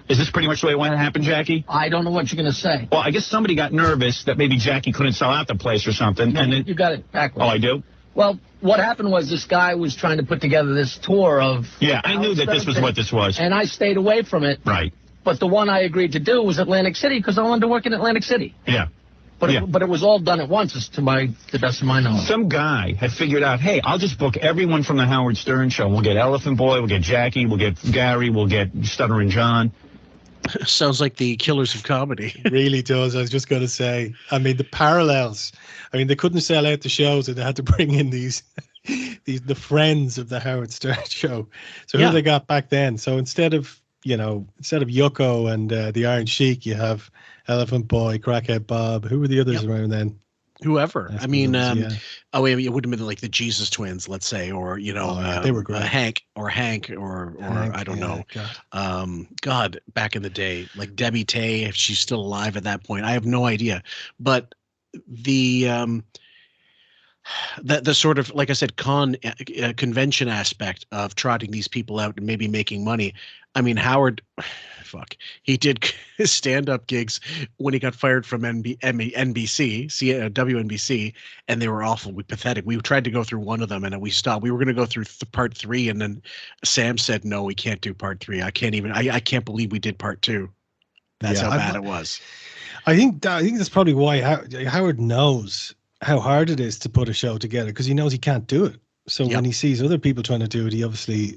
S12: Is this pretty much the way it happened, Jackie?
S14: I don't know what you're going to say.
S12: Well, I guess somebody got nervous that maybe Jackie couldn't sell out the place or something.
S14: No,
S12: and then,
S14: you got it backwards.
S12: Oh, I do?
S14: Well, what happened was this guy was trying to put together this tour of...
S12: Yeah, I knew that this was what this was.
S14: And I stayed away from it.
S12: Right.
S14: But the one I agreed to do was Atlantic City because I wanted to work in Atlantic City.
S12: Yeah.
S14: But it was all done at once, to the best of my knowledge.
S12: Some guy had figured out, hey, I'll just book everyone from the Howard Stern show. We'll get Elephant Boy, we'll get Jackie, we'll get Gary, we'll get Stuttering John.
S1: Sounds like the Killers of Comedy.
S11: It really does. I was just going to say, I mean, the parallels. I mean, they couldn't sell out the shows, and they had to bring in the friends of the Howard Stern show. So who they got back then? So instead of Yucko and the Iron Sheik, you have Elephant Boy, Crackhead Bob. Who were the others around then?
S1: Whoever. I mean, it would have been like the Jesus Twins, let's say, or
S11: they were great.
S1: Hank, or Hank. I don't know. God, back in the day, like Debbie Tay, if she's still alive at that point, I have no idea. But the sort of, like I said, convention aspect of trotting these people out and maybe making money. I mean, Howard, he did stand-up gigs when he got fired from NBC, WNBC, and they were awful, pathetic. We tried to go through one of them, and we stopped. We were going to go through part 3, and then Sam said, "No, we can't do part 3. I can't believe we did part 2." That's how bad it was.
S11: I think that's probably why Howard knows how hard it is to put a show together, because he knows he can't do it. So when he sees other people trying to do it, he obviously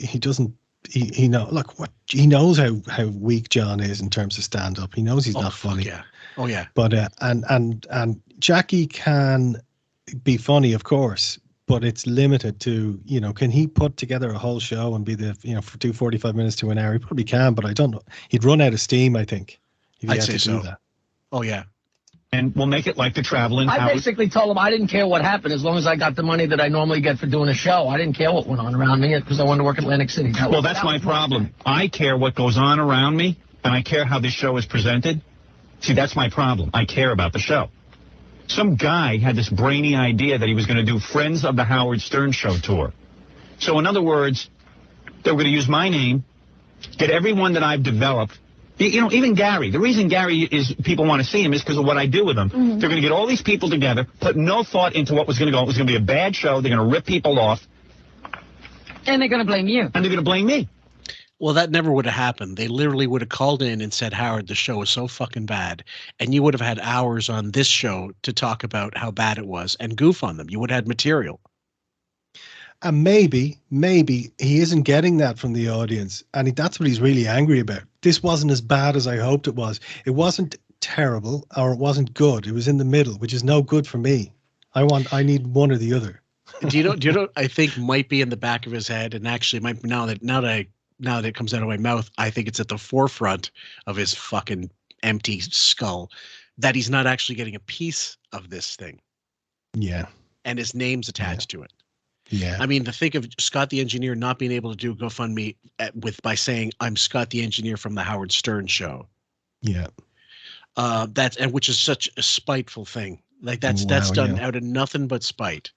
S11: he doesn't. He knows how weak John is in terms of stand up. He knows he's not funny.
S1: Yeah. Oh yeah.
S11: But and Jackie can be funny, of course, but it's limited to, can he put together a whole show and be do 45 minutes to an hour? He probably can, but I don't know. He'd run out of steam, I think.
S1: I'd say so. That. Oh yeah.
S12: And we'll make it like the traveling.
S14: I basically told him I didn't care what happened as long as I got the money that I normally get for doing a show. I didn't care what went on around me because I wanted to work at Atlantic City.
S12: That's my problem. I care what goes on around me, and I care how this show is presented. See, that's my problem. I care about the show. Some guy had this brainy idea that he was going to do Friends of the Howard Stern Show tour. So in other words, they were going to use my name, get everyone that I've developed. Even Gary. The reason Gary people want to see him is because of what I do with him. Mm-hmm. They're going to get all these people together, put no thought into what was going to go. It was going to be a bad show. They're going to rip people off.
S13: And they're going to blame you.
S12: And they're going to blame me.
S1: Well, that never would have happened. They literally would have called in and said, Howard, the show is so fucking bad. And you would have had hours on this show to talk about how bad it was and goof on them. You would have had material.
S11: And maybe he isn't getting that from the audience. And that's what he's really angry about. This wasn't as bad as I hoped it was. It wasn't terrible or it wasn't good. It was in the middle, which is no good for me. I need one or the other.
S1: Do you know, I think might be in the back of his head, and actually might now that it comes out of my mouth, I think it's at the forefront of his fucking empty skull that he's not actually getting a piece of this thing.
S11: Yeah.
S1: And his name's attached to it.
S11: Yeah.
S1: I mean, to think of Scott the Engineer not being able to do GoFundMe by saying, I'm Scott the Engineer from the Howard Stern Show.
S11: Yeah.
S1: Which is such a spiteful thing. Like that's done out of nothing but spite.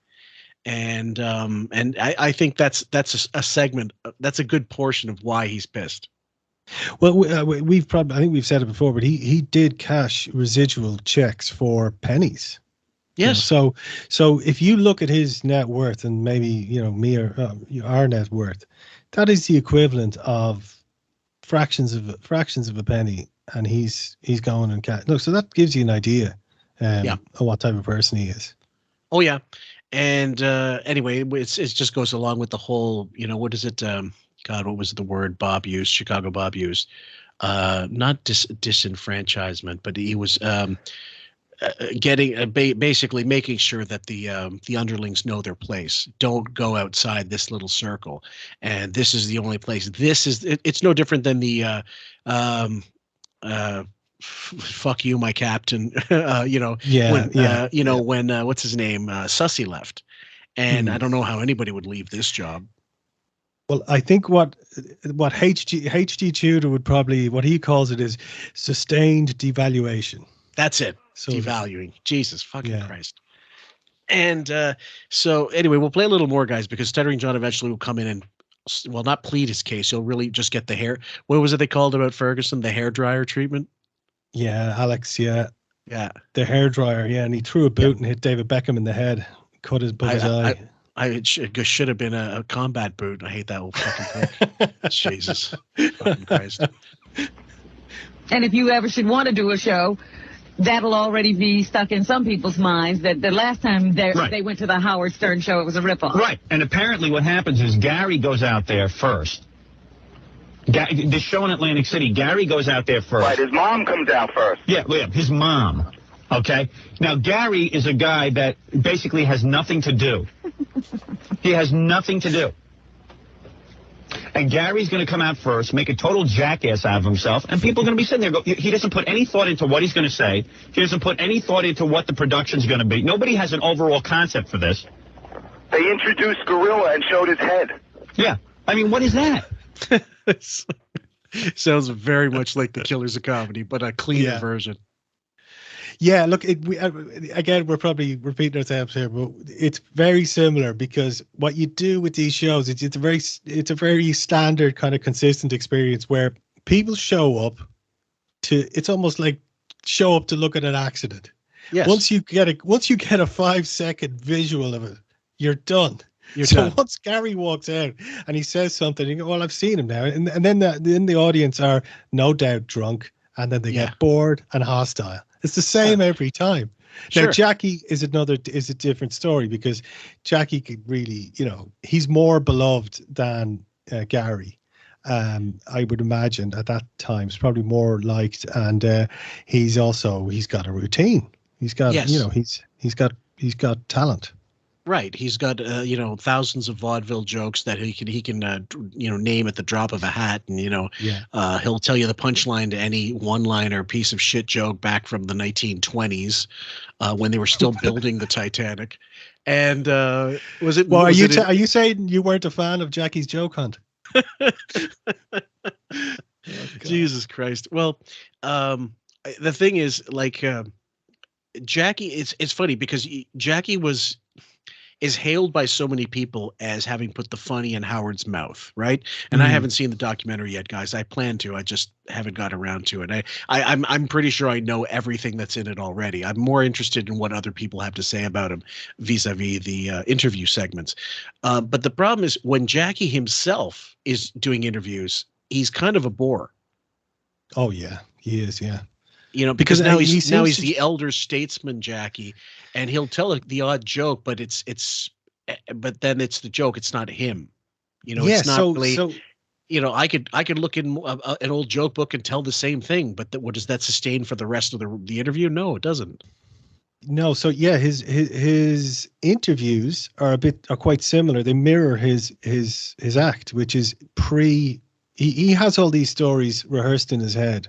S1: And I think that's a segment. That's a good portion of why he's pissed.
S11: Well, I think we've said it before, but he did cash residual checks for pennies.
S1: Yes.
S11: You know, so if you look at his net worth and maybe me or our net worth, that is the equivalent of fractions of a penny, and he's going and cash. Look, so that gives you an idea of what type of person he is.
S1: Oh yeah. And anyway, it just goes along with the whole, what is it? God, what was the word Chicago Bob used? Not disenfranchisement, but he was getting basically making sure that the underlings know their place. Don't go outside this little circle. And this is the only place. It's no different than the fuck you, my captain. When what's his name, Sussy left, and I don't know how anybody would leave this job.
S11: Well, I think what H.G. Tudor would probably, what he calls it is sustained devaluation.
S1: That's it. So, devaluing. Jesus fucking Christ. And so anyway, we'll play a little more, guys, because Stuttering John eventually will come in and, well, not plead his case. He'll really just get the hair. What was it they called about Ferguson? The hair dryer treatment.
S11: Yeah, Alex. Yeah.
S1: Yeah.
S11: The hair dryer. Yeah, and he threw a boot and hit David Beckham in the head, cut his eye.
S1: It should have been a combat boot. I hate that old fucking thing. Jesus fucking Christ.
S13: And if you ever should want to do a show, that'll already be stuck in some people's minds that the last time they went to the Howard Stern show, it was a ripoff.
S12: Right. And apparently what happens is Gary goes out there first. The show in Atlantic City, Gary goes out there first.
S8: Right, his mom comes out first.
S12: Yeah, his mom. Okay? Now, Gary is a guy that basically has nothing to do. He has nothing to do. And Gary's going to come out first, make a total jackass out of himself, and people are going to be sitting there. He doesn't put any thought into what he's going to say. He doesn't put any thought into what the production's going to be. Nobody has an overall concept for this.
S8: They introduced Gorilla and showed his head.
S12: Yeah. I mean, what is that?
S1: Sounds very much like the Killers of Comedy, but a cleaner version.
S11: Yeah, look, again, we're probably repeating ourselves here, but it's very similar because what you do with these shows, it's a very standard kind of consistent experience where people show up it's almost like show up to look at an accident.
S1: Yes.
S11: Once you get a 5-second visual of it, you're done. Once Gary walks out and he says something, you go, well, I've seen him now. And then the audience are no doubt drunk, and then they get bored and hostile. It's the same every time. Now, Jackie is a different story because Jackie could really, he's more beloved than Gary. I would imagine at that time he's probably more liked, and he's got a routine. He's got, he's got talent.
S1: Right. He's got, thousands of vaudeville jokes that he can name at the drop of a hat. And, he'll tell you the punchline to any one-liner piece of shit joke back from the 1920s when they were still building the Titanic. And was it? Well,
S11: are you saying you weren't a fan of Jackie's joke hunt?
S1: Jesus Christ. Well, the thing is, like, Jackie, it's funny because Jackie is hailed by so many people as having put the funny in Howard's mouth, right? And I haven't seen the documentary yet, guys. I plan to. I just haven't got around to it. I'm pretty sure I know everything that's in it already. I'm more interested in what other people have to say about him vis-a-vis the interview segments. But the problem is when Jackie himself is doing interviews, he's kind of a bore.
S11: Oh yeah, he is. Yeah.
S1: You know, because now he's
S11: seems
S1: the elder statesman, Jackie, and he'll tell the odd joke, but but then it's the joke. It's not him. You know, it's not really. You know, I could look in an old joke book and tell the same thing, but what does that sustain for the rest of the interview? No, it doesn't.
S11: No, so yeah, his interviews are quite similar. They mirror his act, which is he has all these stories rehearsed in his head,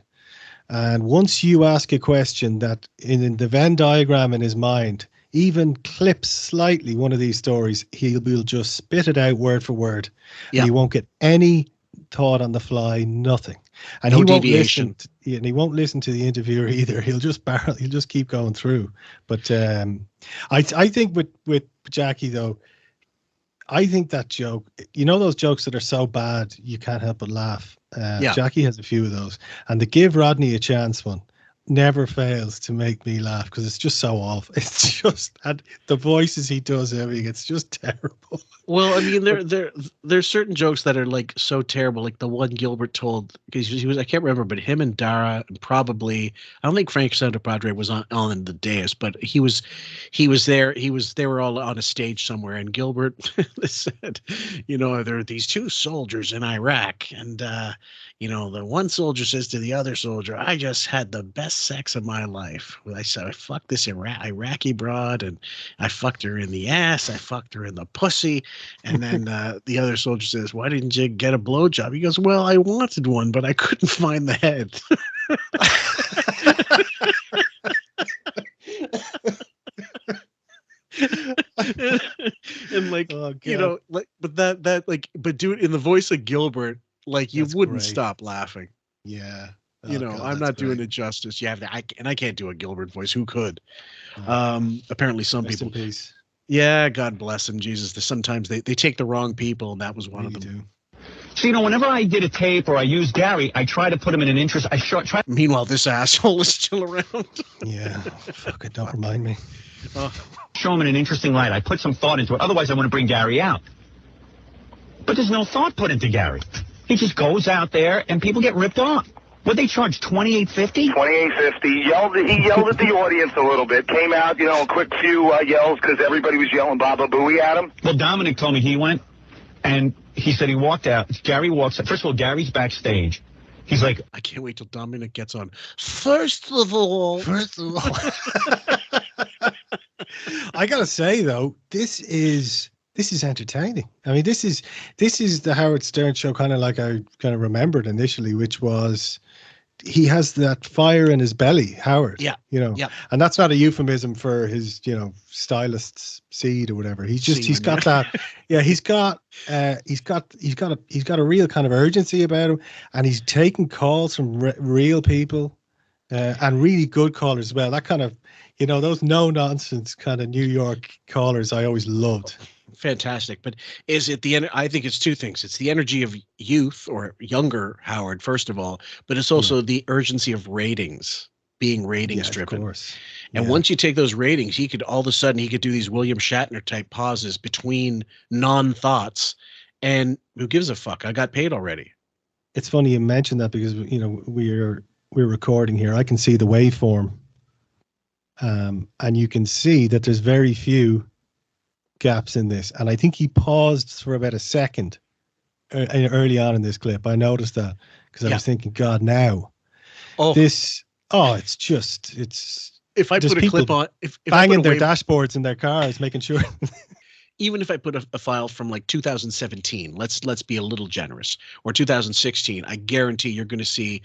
S11: and once you ask a question that in the Venn diagram in his mind even clips slightly one of these stories, he will just spit it out word for word. Yeah. And he won't get any thought on the fly, nothing. And
S1: no
S11: he
S1: deviation.
S11: Won't listen and he won't listen to the interviewer either. He'll just keep going through. But I think with Jackie though, I think that joke, you know, those jokes that are so bad you can't help but laugh. Jackie has a few of those, and the Give Rodney a Chance one never fails to make me laugh because it's just so awful. It's just, and the voices he does, everything, it's just terrible.
S1: Well, I mean, there's certain jokes that are like so terrible, like the one Gilbert told, because he was, I can't remember, but him and Dara, and probably, I don't think Frank Santapadre was on the dais, but he was there. They were all on a stage somewhere, and Gilbert said, you know, there are these two soldiers in Iraq, and you know, the one soldier says to the other soldier, I just had the best sex of my life. I said, I fucked this Iraqi broad, and I fucked her in the ass, I fucked her in the pussy. And then the other soldier says, why didn't you get a blowjob? He goes, well, I wanted one, but I couldn't find the head. And like, you know, like, but that like, but do it in the voice of Gilbert, like you wouldn't stop laughing.
S11: Yeah.
S1: You know, I'm not doing it justice. You have to, and I can't do a Gilbert voice. Who could? Apparently some people.
S11: Rest in peace.
S1: Yeah, God bless him, Jesus. Sometimes they take the wrong people, and that was one of them.
S12: So, you know, whenever I did a tape or I used Gary, I try to put him in an interest.
S1: Meanwhile, this asshole is still around.
S11: Yeah, fuck it, don't remind me.
S12: Show him in an interesting light. I put some thought into it. Otherwise, I want to bring Gary out. But there's no thought put into Gary. He just goes out there, and people get ripped off. What they charge, $28.50?
S8: $28.50. He yelled at the audience a little bit. Came out, you know, a quick few yells because everybody was yelling Baba Booey at him.
S12: Well, Dominic told me he went, and he said he walked out. Gary walks out. First of all, Gary's backstage. He's like,
S1: I can't wait till Dominic gets on. First of all.
S11: I gotta say though, this is entertaining. I mean, this is the Howard Stern show, kind of like I kind of remembered initially, which was he has that fire in his belly, Howard.
S1: Yeah.
S11: You know, and that's not a euphemism for his, you know, stylist's seed or whatever. He's got that. Yeah, he's got a real kind of urgency about him, and he's taking calls from real people, and really good callers as well. That kind of, you know, those no nonsense kind of New York callers I always loved.
S1: Fantastic. But is it I think it's two things. It's the energy of youth or younger Howard, first of all, but it's also the urgency of ratings, being ratings driven. Of course. And once you take those ratings, he could all of a sudden he could do these William Shatner type pauses between non-thoughts, and who gives a fuck? I got paid already.
S11: It's funny you mentioned that because, you know, we're recording here. I can see the waveform. And you can see that there's very few gaps in this, and I think he paused for about a second early on in this clip. I noticed that because I was thinking, God, now it's
S1: if I put a clip on, if
S11: banging their dashboards in their cars, making sure.
S1: Even if I put a file from like 2017, let's be a little generous, or 2016, I guarantee you're going to see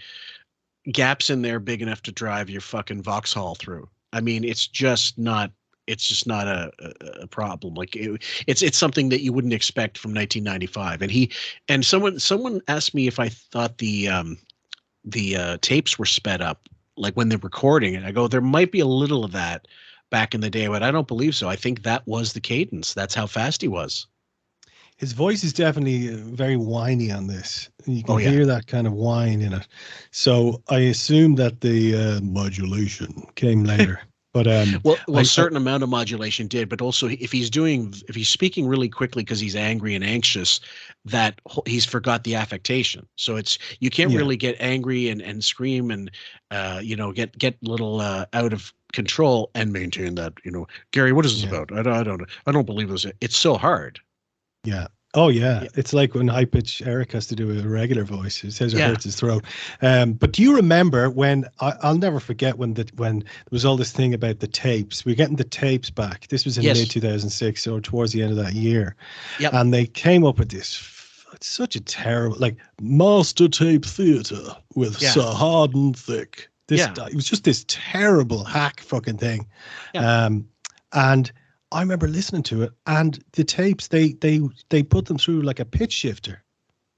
S1: gaps in there big enough to drive your fucking Vauxhall through. I mean, it's just not a problem. Like it's something that you wouldn't expect from 1995. And someone asked me if I thought the tapes were sped up, like when they're recording it. I go, there might be a little of that back in the day, but I don't believe so. I think that was the cadence. That's how fast he was.
S11: His voice is definitely very whiny on this. You can hear that kind of whine in it. So I assume that the modulation came later. But
S1: a certain amount of modulation did, but also if he's speaking really quickly because he's angry and anxious, that he's forgot the affectation. So you can't really get angry and scream and get little out of control and maintain that. Gary, what is this about? I don't believe this. It's so hard.
S11: Yeah. Oh yeah, it's like when high pitch Eric has to do a regular voice. It says it hurts his throat. But do you remember when I'll never forget when there was all this thing about the tapes? We're getting the tapes back. This was in mid 2006 or towards the end of that year. Yep. And they came up with this. It's such a terrible master tape theater with Sir Hardin Thick. It was just this terrible hack fucking thing. Yeah. And I remember listening to it, and the tapes they put them through like a pitch shifter.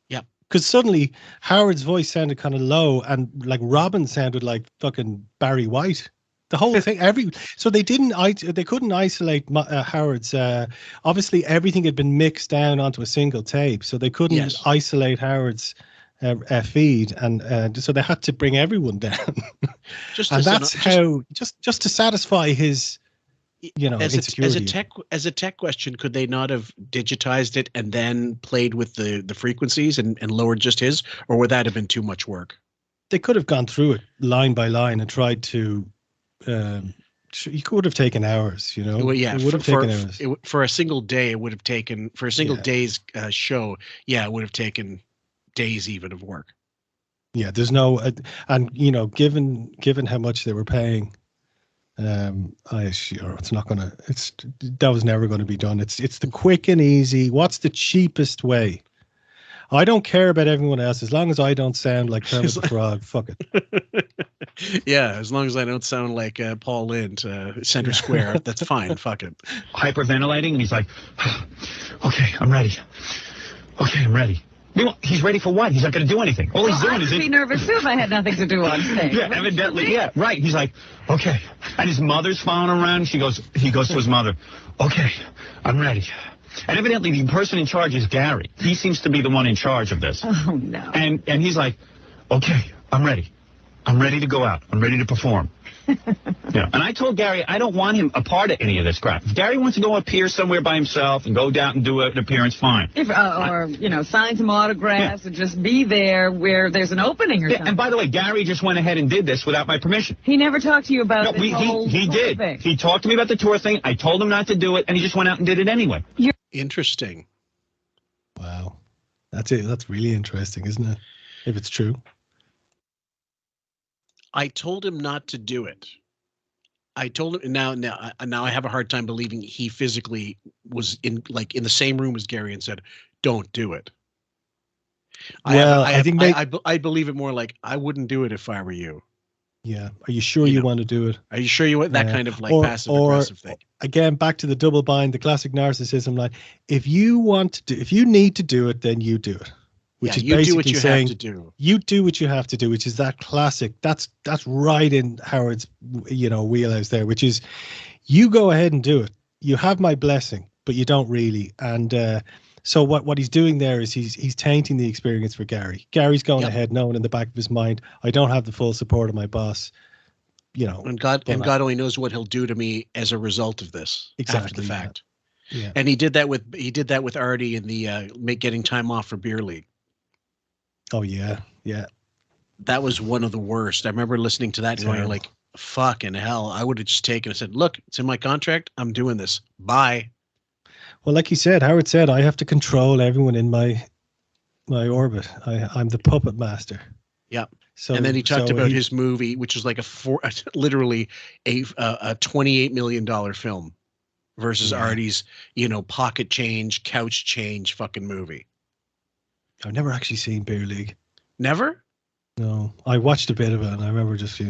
S1: Yeah,
S11: because suddenly Howard's voice sounded kind of low, and like Robin sounded like fucking Barry White. The whole thing, so they couldn't isolate Howard's. Obviously, everything had been mixed down onto a single tape, so they couldn't isolate Howard's feed, and so they had to bring everyone down. Just to satisfy his. Insecurity.
S1: As a tech question, could they not have digitized it and then played with the frequencies and lowered just his, or would that have been too much work?
S11: They could have gone through it line by line and tried to. You could have taken hours,
S1: Well, yeah,
S11: it would have taken hours.
S1: For a single day. It would have taken for a single day's show. Yeah, it would have taken days even of work.
S11: Yeah, there's no, and given how much they were paying. That was never going to be done. It's the quick and easy. What's the cheapest way? I don't care about everyone else as long as I don't sound like Kermit the Frog. Fuck it.
S1: Yeah, as long as I don't sound like Paul Lynde, Center Square, that's fine. Fuck it.
S12: Hyperventilating, and he's like, "Okay, I'm ready. Okay, I'm ready." He's ready for what? He's not going to do anything. All he's doing is...
S13: I'd be nervous, too, if I had nothing to do on stage.
S12: Yeah, evidently, yeah, right. He's like, okay. And his mother's following around. He goes to his mother, okay, I'm ready. And evidently, the person in charge is Gary. He seems to be the one in charge of this.
S13: Oh, no.
S12: And he's like, okay, I'm ready. I'm ready to go out. I'm ready to perform. Yeah. And I told Gary I don't want him a part of any of this crap. If Gary wants to go appear somewhere by himself and go down and do an appearance, fine.
S13: Sign some autographs and just be there where there's an opening or something.
S12: And by the way, Gary just went ahead and did this without my permission.
S13: He never talked to you about
S12: this whole he did.
S13: Thing.
S12: He talked to me about the tour thing. I told him not to do it, and he just went out and did it anyway.
S1: Interesting.
S11: Wow. That's it. That's really interesting, isn't it? If it's true.
S1: I told him not to do it. I told him now I have a hard time believing he physically was in the same room as Gary and said, "Don't do it."
S11: Well,
S1: I believe it more like I wouldn't do it if I were you.
S11: Yeah. Are you sure you want to do it?
S1: Are you sure you want that kind of passive aggressive thing?
S11: Again, back to the double bind, the classic narcissism line. If you need to do it, then you do it. Which is basically
S1: do what you
S11: saying,
S1: have to do.
S11: You do what you have to do, which is that classic. That's right in Howard's, wheelhouse there, which is you go ahead and do it. You have my blessing, but you don't really. And so what he's doing there is he's tainting the experience for Gary. Gary's going ahead, knowing in the back of his mind, I don't have the full support of my boss.
S1: And God only knows what he'll do to me as a result of this.
S11: Exactly,
S1: after the fact.
S11: Yeah.
S1: And he did that with Arty in the getting time off for beer league.
S11: Oh yeah, yeah.
S1: That was one of the worst. I remember listening to that going like, fucking hell. I would have just taken and said, look, it's in my contract. I'm doing this. Bye.
S11: Well, like he said, Howard said, I have to control everyone in my orbit. I'm the puppet master.
S1: Yeah. So, and then he talked about his movie, which is like literally a $28 million film versus Arty's, pocket change, couch change fucking movie.
S11: I've never actually seen Beer League.
S1: Never?
S11: No, I watched a bit of it, and I remember just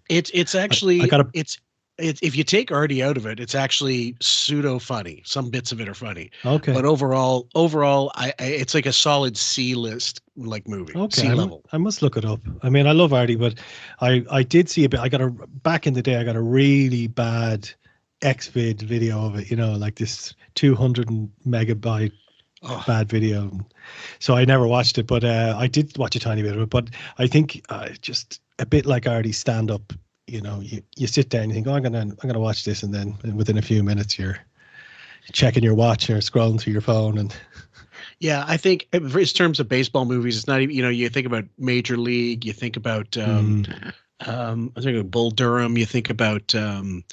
S1: It's actually if you take Arty out of it, it's actually pseudo funny. Some bits of it are funny.
S11: Okay,
S1: but overall, it's like a solid C-list movie.
S11: Okay,
S1: C level.
S11: I must look it up. I mean, I love Arty, but I did see a bit. Back in the day, I got a really bad Xvid video of it. Like this 200 megabyte. Bad video, so I never watched it, but I did watch a tiny bit of it. But I think just a bit like Arty's stand-up, you sit down and you think, I'm gonna watch this, and then within a few minutes you're checking your watch or scrolling through your phone. And
S1: yeah, I think in terms of baseball movies, it's not even, you think about Major League, you think about I think of Bull Durham, you think about I'm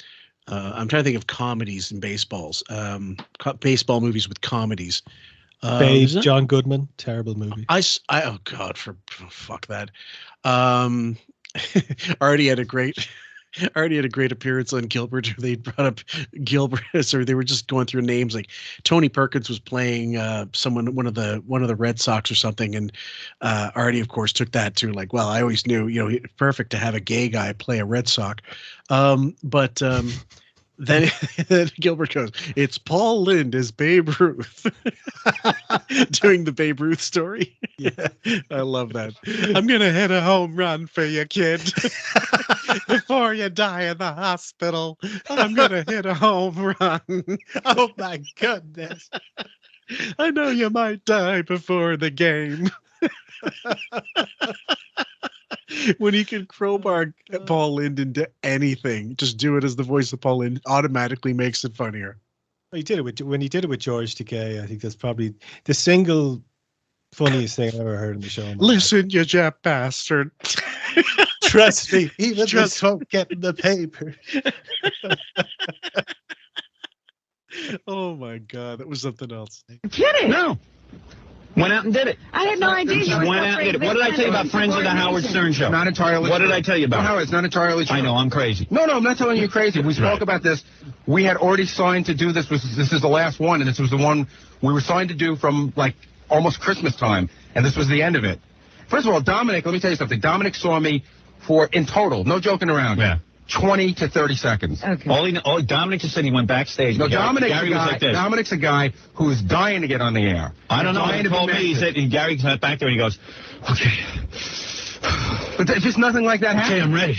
S1: trying to think of comedies in baseballs, baseball movies with comedies.
S11: Babe, John Goodman, terrible movie.
S1: Oh God, fuck that. Arty had a great appearance on Gilbert. They brought up Gilbert, or they were just going through names. Like Tony Perkins was playing one of the Red Sox or something, and Arty, of course, took that to like, well, I always knew, perfect to have a gay guy play a Red Sox, but. Then Gilbert goes, it's Paul Lynde as Babe Ruth, doing the Babe Ruth story. Yeah, I love that. I'm going to hit a home run for you, kid. Before you die in the hospital, I'm going to hit a home run. Oh, my goodness. I know you might die before the game. When he can crowbar Paul Lynde into anything, just do it as the voice of Paul Lynde, automatically makes it funnier.
S11: When he did it with George Takei, I think that's probably the single funniest thing I've ever heard in the show.
S1: Listen, you Jap bastard.
S11: Trust me, even just won't get in the paper.
S1: Oh my God, that was something else.
S13: Kidding?
S12: No. Went out and did it.
S13: I had no idea.
S12: Went out and did it. What did I tell you about Friends of the Howard Stern Show?
S5: Not entirely
S12: What
S5: true.
S12: did I tell you about?
S5: No, it's not entirely true.
S12: I know, I'm crazy.
S5: No, I'm not telling you crazy. We spoke about this. We had already signed to do this. This is the last one, and this was the one we were signed to do from like almost Christmas time, and this was the end of it. First of all, Dominic, let me tell you something. Dominic saw me in total, no joking around.
S12: Yeah.
S5: 20 to 30 seconds.
S13: Okay.
S12: Dominic just said he went backstage.
S5: No,
S12: Gary was like this.
S5: Dominic's a guy who is dying to get on the air.
S12: I don't know. He told me, he said, and Gary sat back there and he goes, okay.
S5: But just nothing like that happened.
S12: Okay, I'm ready.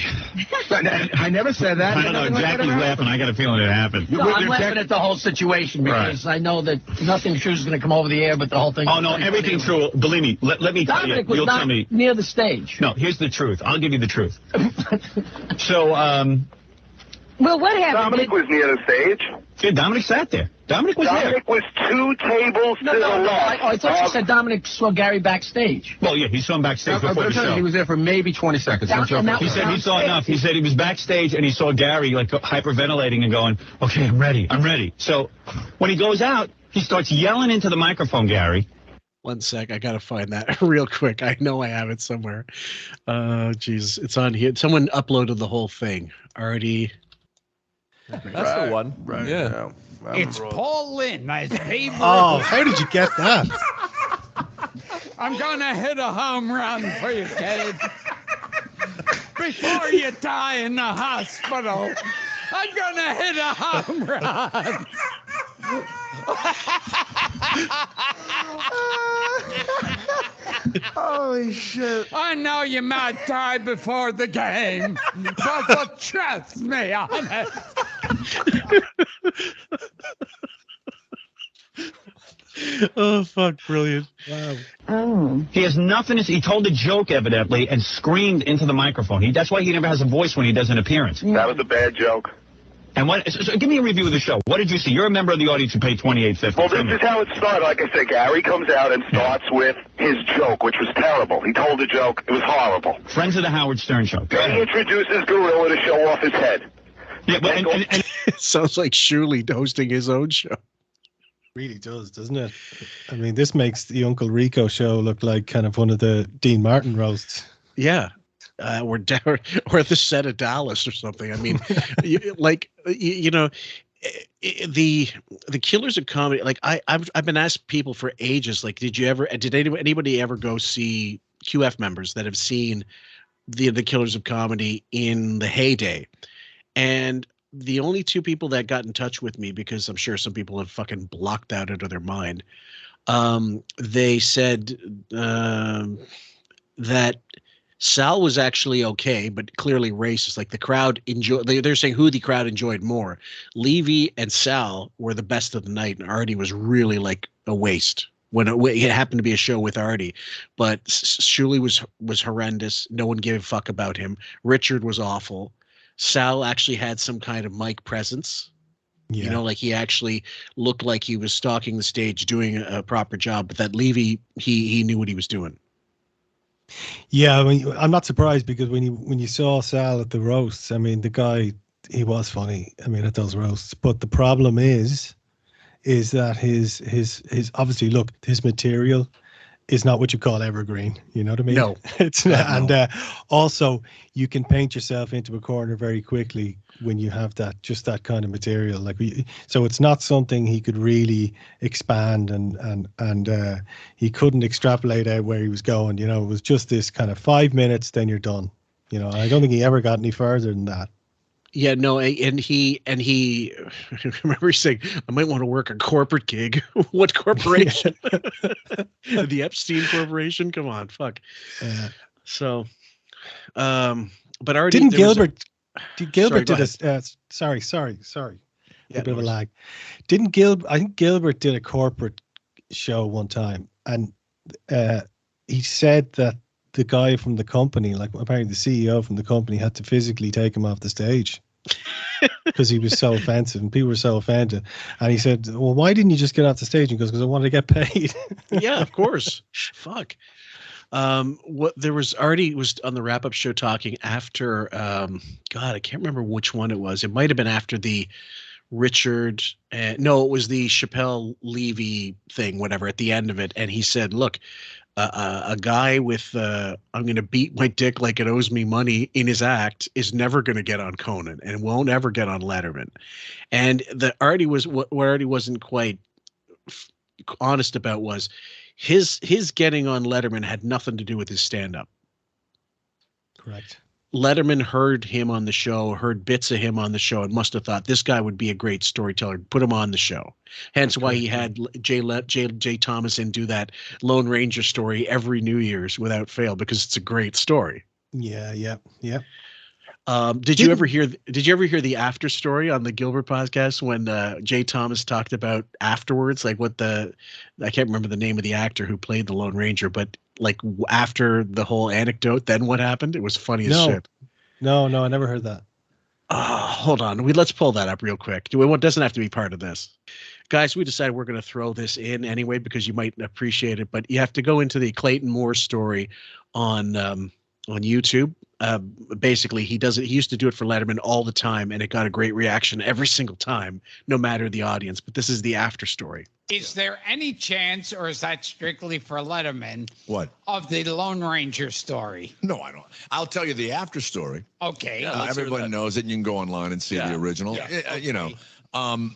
S5: I never said that.
S12: I don't know. Jackie's laughing. I got a feeling it happened.
S14: No, I'm laughing at the whole situation because I know that nothing true is going to come over the air, but the whole thing.
S12: Oh, no, everything true. Believe me. Let me tell you.
S14: Dominic was
S12: You'll
S14: not
S12: tell me.
S14: near the stage.
S12: No, here's the truth. I'll give you the truth. So,
S13: well, what happened?
S8: Dominic was near the stage.
S12: Yeah, Dominic sat there. Dominic was
S8: Dominic was 2 tables to the left.
S14: I thought you said Dominic saw Gary backstage.
S12: Well, yeah, he saw him backstage before the show.
S5: He was there for maybe 20 seconds.
S12: He said he saw enough. He said he was backstage and he saw Gary like hyperventilating and going, okay, I'm ready. So when he goes out, he starts yelling into the microphone, Gary.
S1: One sec, I gotta find that real quick. I know I have it somewhere. Jesus, it's on here. Someone uploaded the whole thing. Arty.
S15: That's the one.
S4: Right.
S15: Yeah.
S4: It's Paul Lynde as Babe Ruth.
S11: Oh, how did you get that?
S4: I'm gonna hit a home run for you, kid. Before you die in the hospital, I'm gonna hit a home run.
S15: Holy shit.
S4: I know you might die before the game, but trust me on it.
S1: Oh, fuck, brilliant.
S11: Wow.
S13: Oh.
S12: He has nothing. He told a joke, evidently, and screamed into the microphone. That's why he never has a voice when he does an appearance.
S8: That was a bad joke.
S12: And so give me a review of the show. What did you see? You're a member of the audience who paid $28.50.
S8: Well, this is how it started. Like I said, Gary comes out and starts with his joke, which was terrible. He told a joke. It was horrible.
S12: Friends of the Howard Stern Show.
S8: Then he introduces Gorilla to show off his head.
S12: Yeah, but and
S1: It sounds like Shuley hosting his own show.
S11: Really does, doesn't it? I mean, this makes the Uncle Rico show look like kind of one of the Dean Martin roasts.
S1: Yeah. Or the set of Dallas or something. I mean, the Killers of Comedy. Like I've been asked people for ages. Like, did anybody ever go see QF members that have seen the Killers of Comedy in the heyday? And the only 2 people that got in touch with me, because I'm sure some people have fucking blocked that out of their mind. They said that Sal was actually okay, but clearly racist. Like the crowd enjoyed. They're saying who the crowd enjoyed more. Levy and Sal were the best of the night, and Arty was really like a waste when it happened to be a show with Arty. But Shuley was horrendous. No one gave a fuck about him. Richard was awful. Sal actually had some kind of mic presence.
S11: Yeah.
S1: You know, like he actually looked like he was stalking the stage, doing a proper job. But that Levy, he knew what he was doing.
S11: Yeah, I mean, I'm not surprised because when you saw Sal at the roasts, I mean, the guy, he was funny. I mean, at those roasts. But the problem is that his obviously, look, his material is not what you call evergreen. You know what I mean?
S1: No,
S11: it's not. And also, you can paint yourself into a corner very quickly when you have that kind of material. Like so it's not something he could really expand and he couldn't extrapolate out where he was going. You know, it was just this kind of 5 minutes, then you're done. You know, I don't think he ever got any further than that.
S1: Yeah, no, and he I remember saying, I might want to work a corporate gig. What corporation? The Epstein Corporation? Come on, fuck. So, but Arty
S11: did Gilbert
S1: did
S11: a sorry. A bit of a lag. I think Gilbert did a corporate show one time, and he said that the guy from the company, like apparently the CEO from the company, had to physically take him off the stage because he was so offensive and people were so offended. And he said, well, why didn't you just get off the stage? And he goes, because I wanted to get paid.
S1: Yeah, of course. Fuck. Arty was on the wrap-up show talking after, God, I can't remember which one it was. It might have been after the Richard, no, it was the Chappelle Levy thing, whatever, at the end of it. And he said, look, a guy with I'm going to beat my dick like it owes me money in his act is never going to get on Conan and won't ever get on Letterman. And the Arty was what Arty wasn't quite honest about was his getting on Letterman had nothing to do with his stand-up.
S11: Correct.
S1: Letterman heard him on the show, heard bits of him on the show, and must have thought this guy would be a great storyteller. Put him on the show. Hence why he had Jay Thomas in do that Lone Ranger story every New Year's without fail, because it's a great story.
S11: Yeah.
S1: Did you ever hear the after story on the Gilbert podcast when Jay Thomas talked about afterwards, like I can't remember the name of the actor who played the Lone Ranger, but like after the whole anecdote, then what happened? It was funny as shit.
S11: No, I never heard that.
S1: Hold on. Let's pull that up real quick. It doesn't have to be part of this. Guys, we decided we're going to throw this in anyway because you might appreciate it, but you have to go into the Clayton Moore story on YouTube. Basically, he used to do it for Letterman all the time, and it got a great reaction every single time, no matter the audience. But this is the after story.
S4: Is there any chance, or is that strictly for Letterman?
S16: What?
S4: Of the Lone Ranger story?
S16: No, I don't. I'll tell you the after story.
S4: Okay.
S16: Everybody knows it. And you can go online and see the original.
S17: Yeah.
S16: You know.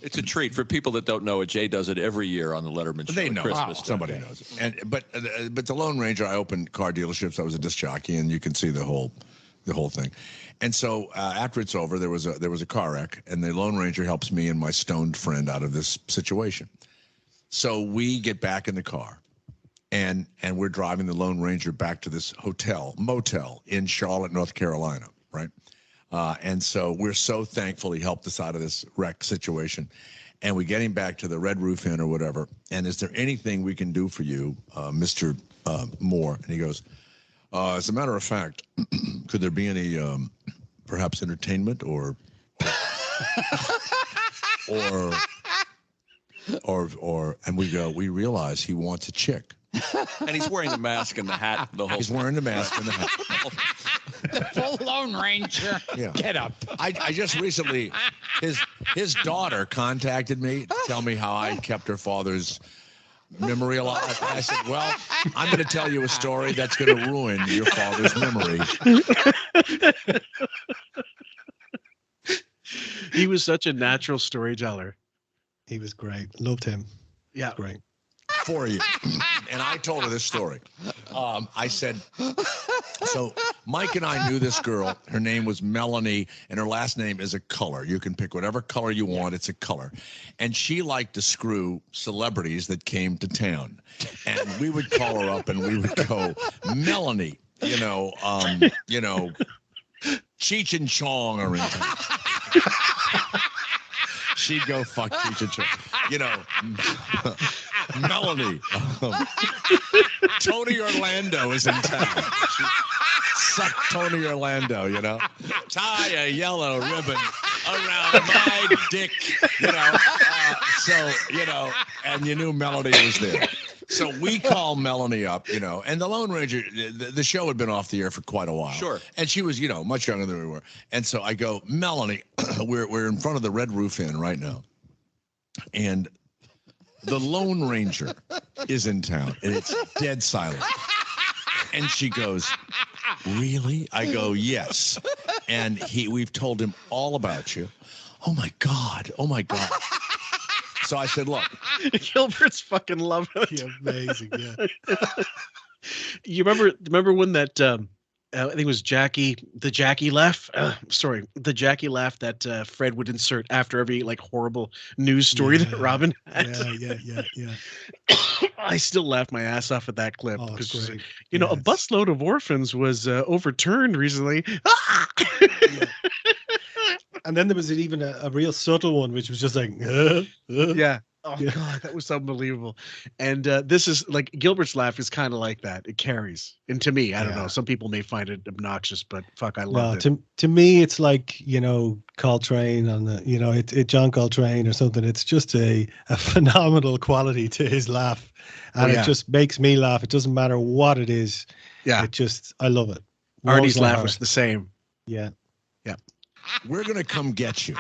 S17: It's a treat for people that don't know it. Jay does it every year on the Letterman show.
S16: They know.
S17: Christmas.
S16: Somebody knows it. But the Lone Ranger, I opened car dealerships. I was a disc jockey, and you can see the whole thing. And so after it's over, there was a car wreck, and the Lone Ranger helps me and my stoned friend out of this situation. So we get back in the car, and we're driving the Lone Ranger back to this motel in Charlotte, North Carolina, right? And so we're so thankful he helped us out of this wreck situation. And we get him back to the Red Roof Inn or whatever. And is there anything we can do for you, Mr. Moore? And he goes, as a matter of fact, could there be any perhaps entertainment or and we realize he wants a chick.
S17: And he's wearing the mask and the hat the whole
S16: He's wearing the mask and the hat.
S4: The full Lone Ranger.
S16: Yeah.
S4: Get up.
S16: I just recently, his daughter contacted me to tell me how I kept her father's memory alive. I said, well, I'm going to tell you a story that's going to ruin your father's memory.
S1: He was such a natural storyteller.
S11: He was great. Loved him.
S1: Yeah.
S11: Great.
S16: For you. And I told her this story. I said, so Mike and I knew this girl. Her name was Melanie, and her last name is a color. You can pick whatever color you want. It's a color. And she liked to screw celebrities that came to town. And we would call her up and we would go, Melanie, Cheech and Chong are in town. She'd go, fuck Cheech and Chong. Melanie. Tony Orlando is in town. Suck Tony Orlando, tie a yellow ribbon around my dick, and you knew Melanie was there. So we call Melanie up, and the Lone Ranger, the show had been off the air for quite a while.
S17: Sure.
S16: And she was, much younger than we were. And so I go, Melanie, we're in front of the Red Roof Inn right now. And the Lone Ranger is in town, and it's dead silent. And she goes, really? I go, yes. And we've told him all about you. Oh my God. So I said, look.
S1: Gilbert's fucking loving it.
S11: Yeah, amazing, yeah.
S1: You remember when that, I think it was the Jackie laugh that Fred would insert after every horrible news story that Robin had.
S11: Yeah.
S1: I still laugh my ass off at that clip because
S11: great.
S1: a busload of orphans was overturned recently.
S11: And then there was even a real subtle one, which was just like,
S1: yeah. Oh God, that was unbelievable. And this is Gilbert's laugh is kind of like that. It carries. And to me, I don't know. Some people may find it obnoxious, but fuck, I love it.
S11: To me, it's like, Coltrane on the, John Coltrane or something. It's just a phenomenal quality to his laugh. And it just makes me laugh. It doesn't matter what it is.
S1: Yeah.
S11: I love it.
S1: Arty's laugh was the same.
S11: Yeah.
S1: Yeah.
S16: We're going to come get you.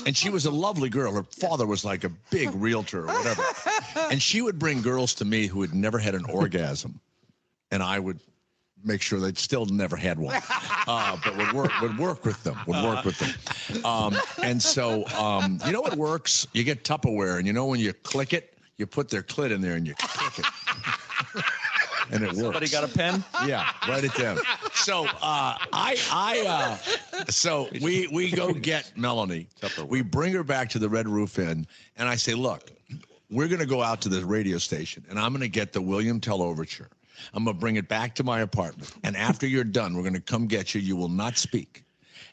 S16: And she was a lovely girl. Her father was like a big realtor or whatever. And she would bring girls to me who had never had an orgasm. And I would make sure they'd still never had one. But would work with them. And so, what works? You get Tupperware, and when you click it, you put their clit in there and you click it. And it works.
S17: Somebody got a pen?
S16: Yeah, write it down. So so we go get Melanie. We bring her back to the Red Roof Inn, and I say, look, we're going to go out to the radio station, and I'm going to get the William Tell Overture. I'm going to bring it back to my apartment, and after you're done, we're going to come get you. You will not speak.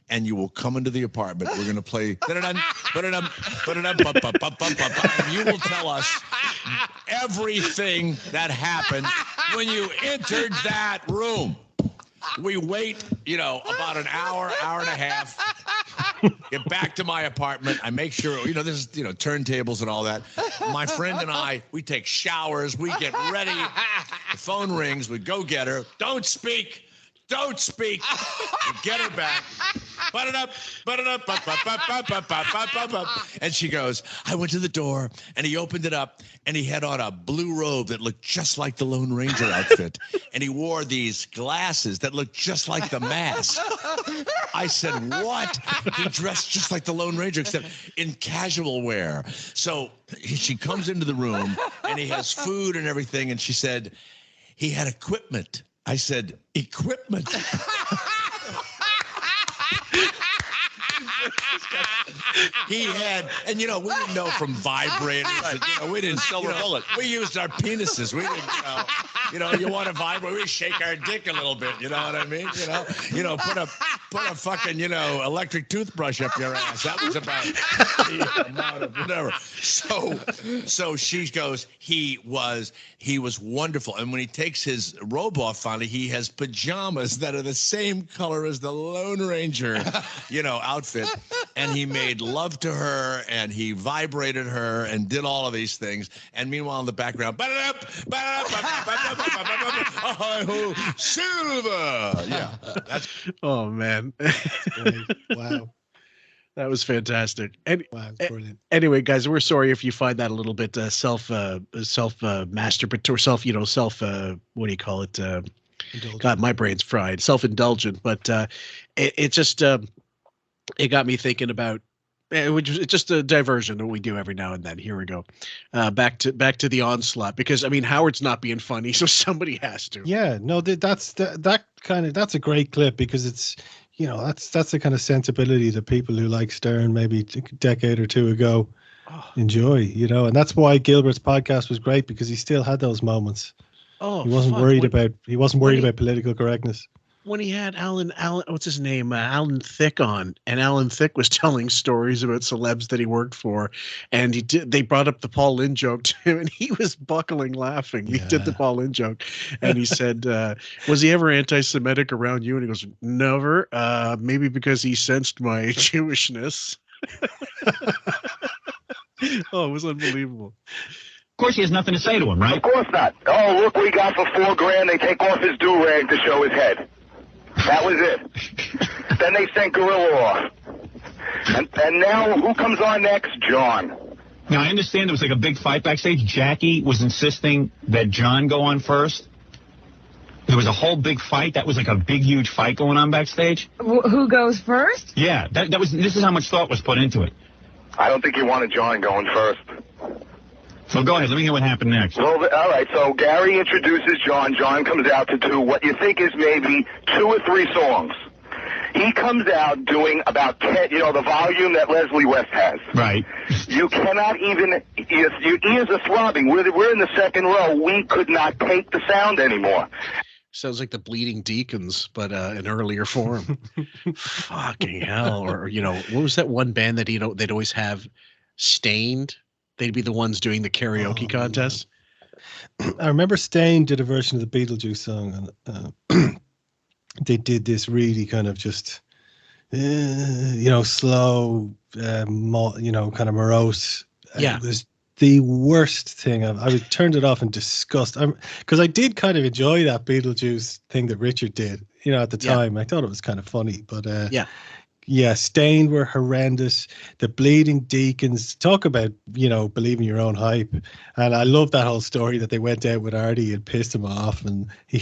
S16: And you will come into the apartment. We're going to play. And you will tell us everything that happened when you entered that room. We wait, about an hour and a half. Get back to my apartment. I make sure, this is, turntables and all that. My friend and I, we take showers. We get ready. The phone rings. We go get her. Don't speak. We get her back. And she goes, I went to the door, and he opened it up, and he had on a blue robe that looked just like the Lone Ranger outfit. And he wore these glasses that looked just like the mask. I said, what? He dressed just like the Lone Ranger, except in casual wear. So she comes into the room, and he has food and everything, and she said, he had equipment. I said, equipment? He had, and we didn't know from vibrators. We didn't silver bullet. We used our penises. We didn't, you want to vibrate? We shake our dick a little bit. You know what I mean? Put a fucking electric toothbrush up your ass. That was about the amount of whatever. So she goes, he was wonderful. And when he takes his robe off, finally, he has pajamas that are the same color as the Lone Ranger, outfit. And he made love to her, and he vibrated her, and did all of these things. And meanwhile, in the background, Silver. Yeah.
S1: Oh man.
S11: Wow.
S1: That was fantastic. And
S11: wow, brilliant.
S1: Anyway, guys, we're sorry if you find that a little bit masturbatory, what do you call it? God, my brain's fried. Self-indulgent, but it just it got me thinking about it's just a diversion that we do every now and then. Here we go, back to the onslaught, because I mean Howard's not being funny, so somebody has to.
S11: Yeah, no, that's a great clip, because it's that's the kind of sensibility that people who like Stern maybe a decade or two ago enjoy, and that's why Gilbert's podcast was great, because he still had those moments.
S1: Oh,
S11: he wasn't worried about political correctness.
S1: when he had Alan, what's his name? Alan Thicke on, and Alan Thicke was telling stories about celebs that he worked for, and they brought up the Paul Lynde joke to him, and he was buckling laughing. He did the Paul Lynde joke, and he said, "Was he ever anti-Semitic around you?" And he goes, "Never. Maybe because he sensed my Jewishness." Oh, it was unbelievable.
S12: Of course, he has nothing to say to him, right?
S8: Of course not. Oh, look what he got for $4,000. They take off his do-rag to show his head. That was it. Then they sent Gorilla off. And now, who comes on next? John.
S12: Now, I understand there was like a big fight backstage. Jackie was insisting that John go on first. There was a whole big fight. That was like a big, huge fight going on backstage.
S13: Who goes first?
S12: Yeah, this is how much thought was put into it.
S8: I don't think you wanted John going first.
S12: So go ahead. Let me hear what happened next.
S8: Well, all right. So Gary introduces John. John comes out to do what you think is maybe 2 or 3 songs. He comes out doing about 10, the volume that Leslie West has.
S12: Right.
S8: You cannot even, your ears are throbbing. We're in the second row. We could not take the sound anymore.
S1: Sounds like the Bleeding Deacons, but in earlier form. Fucking hell. Or, what was that one band that they'd always have? Stained? They'd be the ones doing the karaoke contest.
S11: I remember Stain did a version of the Beetlejuice song, and they did this really kind of just, slow, kind of morose.
S1: Yeah.
S11: It was the worst thing. I turned it off in disgust. Because I did kind of enjoy that Beetlejuice thing that Richard did, at the time. I thought it was kind of funny, but yeah, Stained were horrendous. The Bleeding Deacons, talk about, believing your own hype. And I love that whole story that they went out with Arty and pissed him off. And he,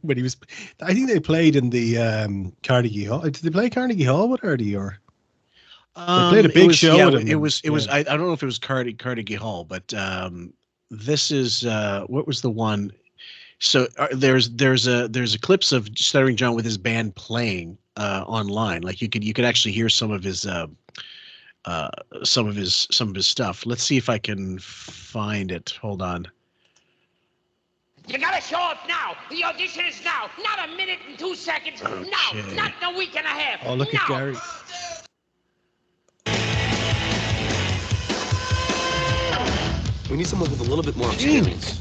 S11: when he was, I think they played in the Carnegie Hall. Did they play Carnegie Hall with Arty, or? They played a big show with him.
S1: It was. I don't know if it was Carnegie Hall, but this is what was the one? So there's a clips of Stuttering John with his band playing online. Like you could actually hear some of his stuff. Let's see if I can find it. Hold on.
S18: You gotta show up now. The audition is now. Not a minute and 2 seconds.
S1: Okay.
S18: Now. Not in a week and a half.
S11: Oh, look at Gary.
S19: We need someone with a little bit more experience.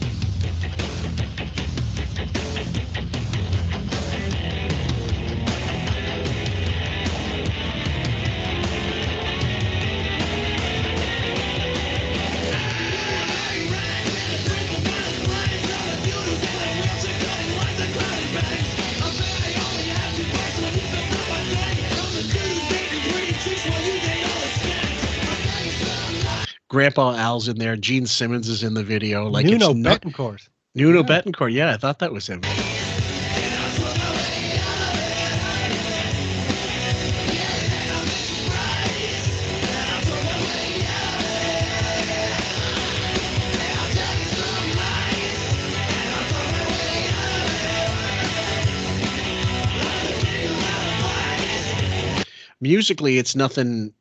S1: Grandpa Al's in there. Gene Simmons is in the video. Like
S11: Nuno Betancourt.
S1: Nuno Betancourt. Yeah, I thought that was him. Musically, it's nothing.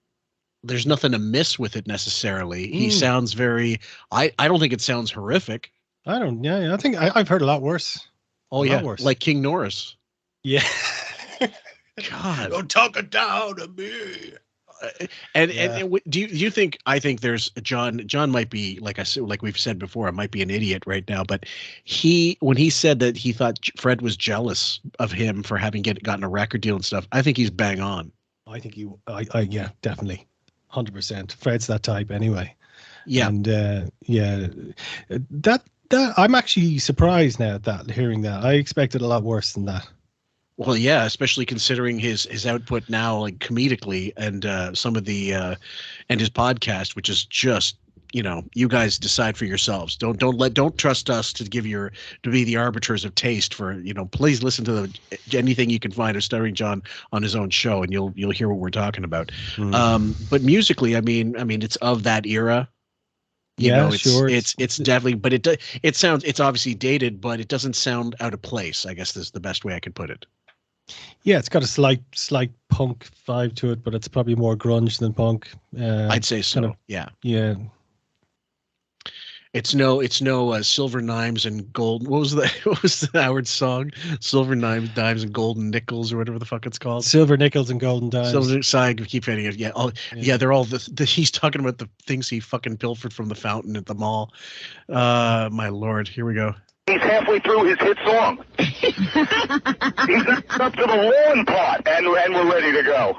S1: There's nothing amiss with it necessarily. He sounds very. I don't think it sounds horrific.
S11: I don't. Yeah, I think I've heard a lot worse.
S1: Oh yeah, worse. Like King Norris.
S11: Yeah.
S1: God,
S7: don't talk it down to me.
S1: And do you think? I think there's John. John might be, like I said, like we've said before, might be an idiot right now. But when he said that he thought Fred was jealous of him for having gotten a record deal and stuff, I think he's bang on.
S11: I think yeah, definitely. 100%. Fred's that type anyway.
S1: Yeah.
S11: And that I'm actually surprised now at hearing that. I expected a lot worse than that.
S1: Well, yeah, especially considering his output now, like comedically, and some of the and his podcast, which is just, you guys decide for yourselves. Don't trust us to be the arbiters of taste for, please listen to anything you can find of Stuttering John on his own show, and you'll hear what we're talking about. But musically, I mean it's of that era. It's definitely, but it's obviously dated, but it doesn't sound out of place. I guess is the best way I could put it.
S11: Yeah, it's got a slight punk vibe to it, but it's probably more grunge than punk.
S1: I'd say so.
S11: Yeah.
S1: It's no silver knives and gold. What was the what was the Howard song? Silver knives, dimes, and golden nickels, or whatever the fuck it's called.
S11: Silver nickels and golden dimes.
S1: Silver side, keep hitting it. Yeah, they're all the. He's talking about the things he fucking pilfered from the fountain at the mall. My lord, here we go.
S8: He's halfway through his hit song. He's up to the lawn part, and we're ready to go.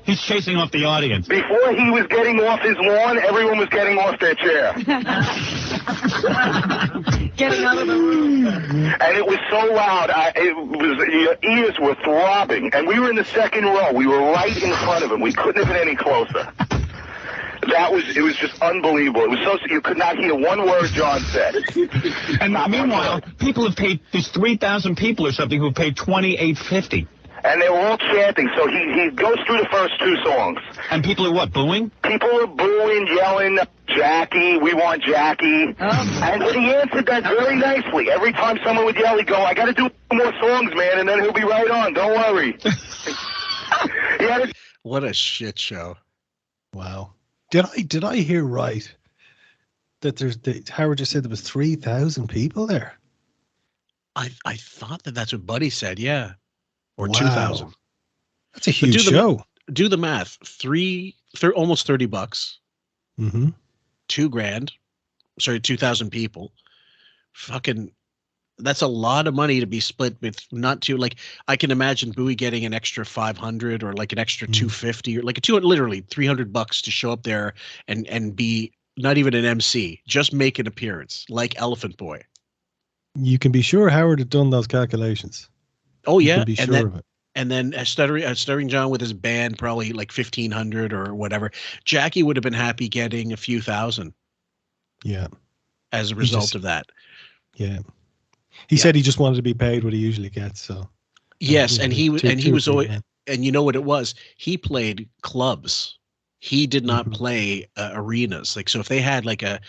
S12: He's chasing off the audience.
S8: Before he was getting off his lawn, everyone was getting off their chair.
S13: Getting out of the room.
S8: And it was so loud, your ears were throbbing. And we were in the second row. We were right in front of him. We couldn't have been any closer. It was just unbelievable. It was so you could not hear one word John said.
S12: And meanwhile, people have paid, there's 3,000 people or something who have paid $28.50.
S8: And they were all chanting, so he goes through the first two songs.
S12: And people are what, booing?
S8: People are booing, yelling, Jackie, we want Jackie. And he answered that very nicely. Every time someone would yell, he'd go, I got to do more songs, man, and then he'll be right on, don't worry.
S1: What a shit show.
S11: Wow. Did I hear right that Howard just said there was 3,000 people there?
S1: I thought that's what Buddy said, yeah. Or
S11: Wow.
S1: 2,000.
S11: That's a huge show.
S1: Do the math. Almost $30.
S11: Mm-hmm.
S1: $2,000. 2,000 people. Fucking, that's a lot of money to be split with. Not too, like, I can imagine Bowie getting an extra 500 or like an extra 250 or like literally $300 to show up there and be not even an MC, just make an appearance like Elephant Boy.
S11: You can be sure Howard had done those calculations.
S1: Oh
S11: You
S1: yeah,
S11: can be sure of it.
S1: And then Stuttering John with his band, probably like 1,500 or whatever. Jackie would have been happy getting a few thousand.
S11: Yeah.
S1: As a result of that.
S11: Yeah. He said he just wanted to be paid what he usually gets. So.
S1: Yes, and he was always,
S11: yeah.
S1: and you know what it was? He played clubs. He did not play arenas. Like, so if they had like a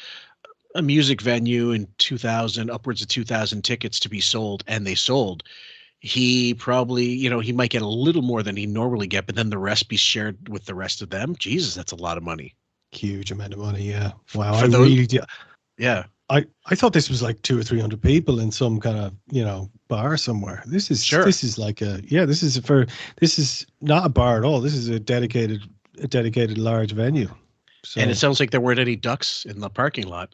S1: music venue in 2,000, upwards of 2,000 tickets to be sold, and they sold, he probably, he might get a little more than he normally get, but then the rest be shared with the rest of them. Jesus, that's a lot of money.
S11: Huge amount of money. Yeah. Wow.
S1: For
S11: I
S1: those-
S11: really did.
S1: Yeah.
S11: I thought this was like 200 or 300 people in some kind of, bar somewhere. This is like this is not a bar at all. This is a dedicated large venue. So.
S1: And it sounds like there weren't any ducks in the parking lot.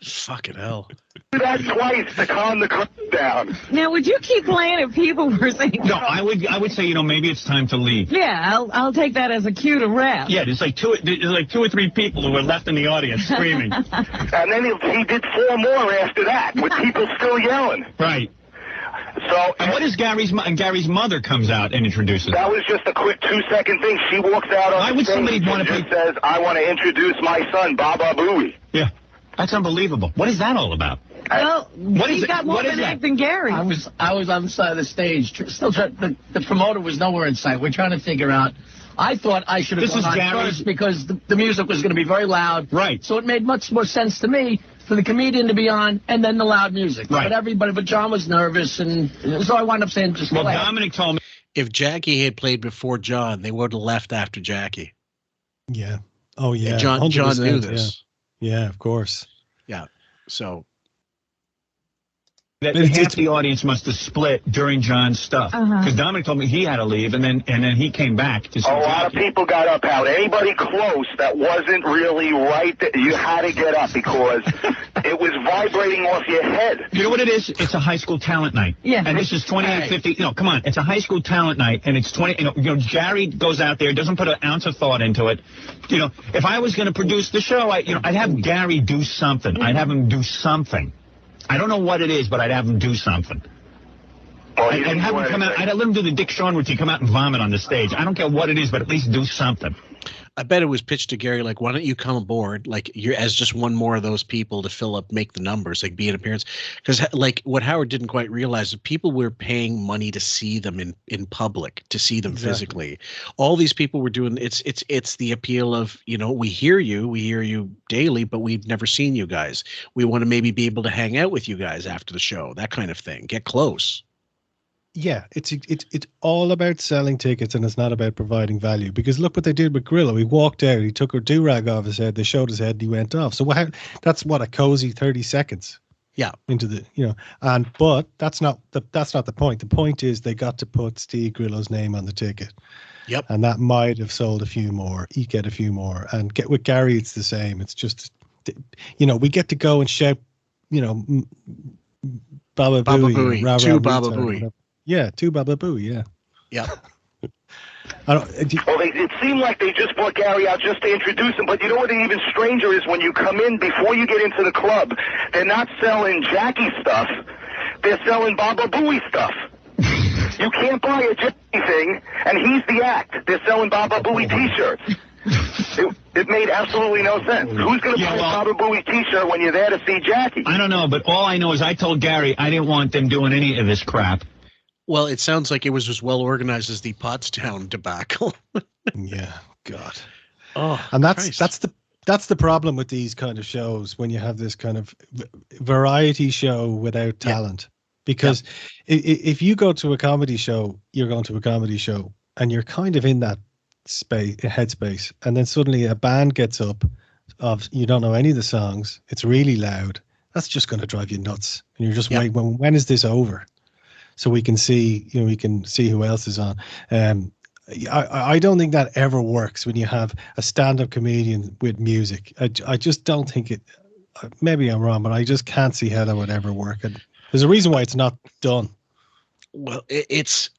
S1: Fucking hell.
S8: Do that twice to calm the crowd down.
S13: Now, would you keep playing if people were saying
S12: No, I would say, maybe it's time to leave.
S13: Yeah, I'll take that as a cue to wrap.
S12: Yeah, there's like two or three people who were left in the audience screaming.
S8: And then he did 4 more after that, with people still yelling.
S12: Right.
S8: So,
S12: and what is Gary's mother comes out and introduces?
S8: That was just a quick 2-second thing. She walks out on
S12: Why would
S8: stage
S12: somebody
S8: and
S12: want to
S8: just says, I want to introduce my son, Baba Booey.
S12: Yeah, that's unbelievable. What is that all about?
S13: Well,
S12: is
S13: he's got more
S12: what
S13: of
S12: is
S13: an
S12: that?
S13: act than Gary.
S14: I was on the side of the stage, still trying. The promoter was nowhere in sight. We're trying to figure out. I thought I should have
S12: This
S14: gone
S12: is
S14: on
S12: Gary's-
S14: first because the music was going to be very loud.
S12: Right.
S14: So it made much more sense to me for the comedian to be on and then the loud music.
S12: Right.
S14: But John was nervous, and so I wound up saying just
S12: Well,
S14: play.
S12: Dominic told me
S1: If Jackie had played before John, they would have left after Jackie.
S11: Yeah. Oh yeah.
S1: And John knew
S11: 100%,
S1: this.
S11: Yeah, of course.
S1: Yeah. So
S12: that
S11: It's-
S12: half the audience must have split during John's stuff. Because Dominic told me he had to leave, and then he came back to see
S8: A lot of
S12: Jackie.
S8: people got up out. Anybody close that wasn't really right, you had to get up because it was vibrating off your head.
S12: You know what it is? It's a high school talent night.
S13: Yeah.
S12: And this is 2850. No, come on. It's a high school talent night, and it's 20. Jerry goes out there, doesn't put an ounce of thought into it. If I was going to produce the show, I'd have Gary do something. I'd have him do something. I don't know what it is, but I'd have him do something. I'd have him come out. I'd let him do the Dick Shawn routine, come out and vomit on the stage. I don't care what it is, but at least do something.
S1: I bet it was pitched to Gary like, why don't you come aboard, like you're as just one more of those people to make the numbers, like be an appearance. Because like what Howard didn't quite realize is people were paying money to see them in public, to see them physically. All these people were doing it's the appeal of, we hear you daily, but we've never seen you guys. We want to maybe be able to hang out with you guys after the show, that kind of thing. Get close.
S11: Yeah, it's all about selling tickets, and it's not about providing value. Because look what they did with Grillo. He walked out, he took a do-rag off his head, they showed his head, and he went off. So that's what, a cozy 30 seconds.
S1: Yeah.
S11: Into the, but that's not the point. The point is they got to put Steve Grillo's name on the ticket.
S1: Yep.
S11: And that might have sold a few more. You get a few more. And with Gary, it's the same. It's just, we get to go and shout, Baba Booey,
S1: two Baba Booey.
S11: Yeah, two Baba Booey, yeah.
S1: Yeah.
S8: It seemed like they just brought Gary out just to introduce him, but you know what even stranger is? When you come in, before you get into the club, they're not selling Jackie stuff, they're selling Baba Booey stuff. You can't buy a Jackie thing, and he's the act. They're selling Baba Booey t-shirts. It made absolutely no sense. Who's going to buy a Baba Booey t-shirt when you're there to see Jackie?
S12: I don't know, but all I know is I told Gary I didn't want them doing any of this crap.
S1: Well, it sounds like it was as well organized as the Pottstown debacle.
S11: Yeah, God.
S1: Oh,
S11: and that's the problem with these kind of shows, when you have this kind of variety show without talent. Because if you go to a comedy show, you're going to a comedy show, and you're kind of in that headspace, and then suddenly a band gets up, you don't know any of the songs, it's really loud. That's just going to drive you nuts, and you're just waiting. When is this over? So we can see, who else is on. I don't think that ever works when you have a stand-up comedian with music. I just don't think it. Maybe I'm wrong, but I just can't see how that would ever work. And there's a reason why it's not done.
S1: Well, it's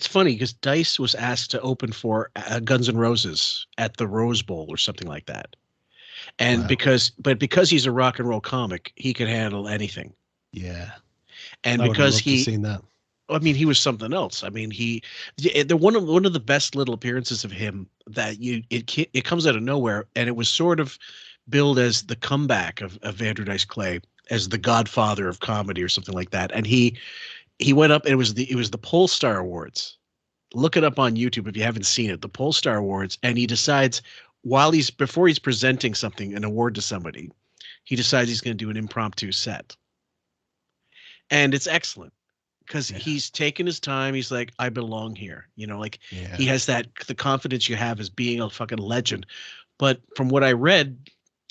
S1: funny because Dice was asked to open for Guns N' Roses at the Rose Bowl or something like that, and because he's a rock and roll comic, he can handle anything.
S11: Yeah,
S1: and
S11: I
S1: because
S11: seen that.
S1: I mean, he was something else. I mean, one of the best little appearances of him that it comes out of nowhere, and it was sort of billed as the comeback of Andrew Dice Clay as the godfather of comedy or something like that. And he went up, and it was the Polestar Awards. Look it up on YouTube if you haven't seen it, the Polestar Awards, and he decides before he's presenting an award to somebody, he decides he's going to do an impromptu set. And it's excellent. Because he's taken his time. He's like, I belong here. He has the confidence you have as being a fucking legend. But from what I read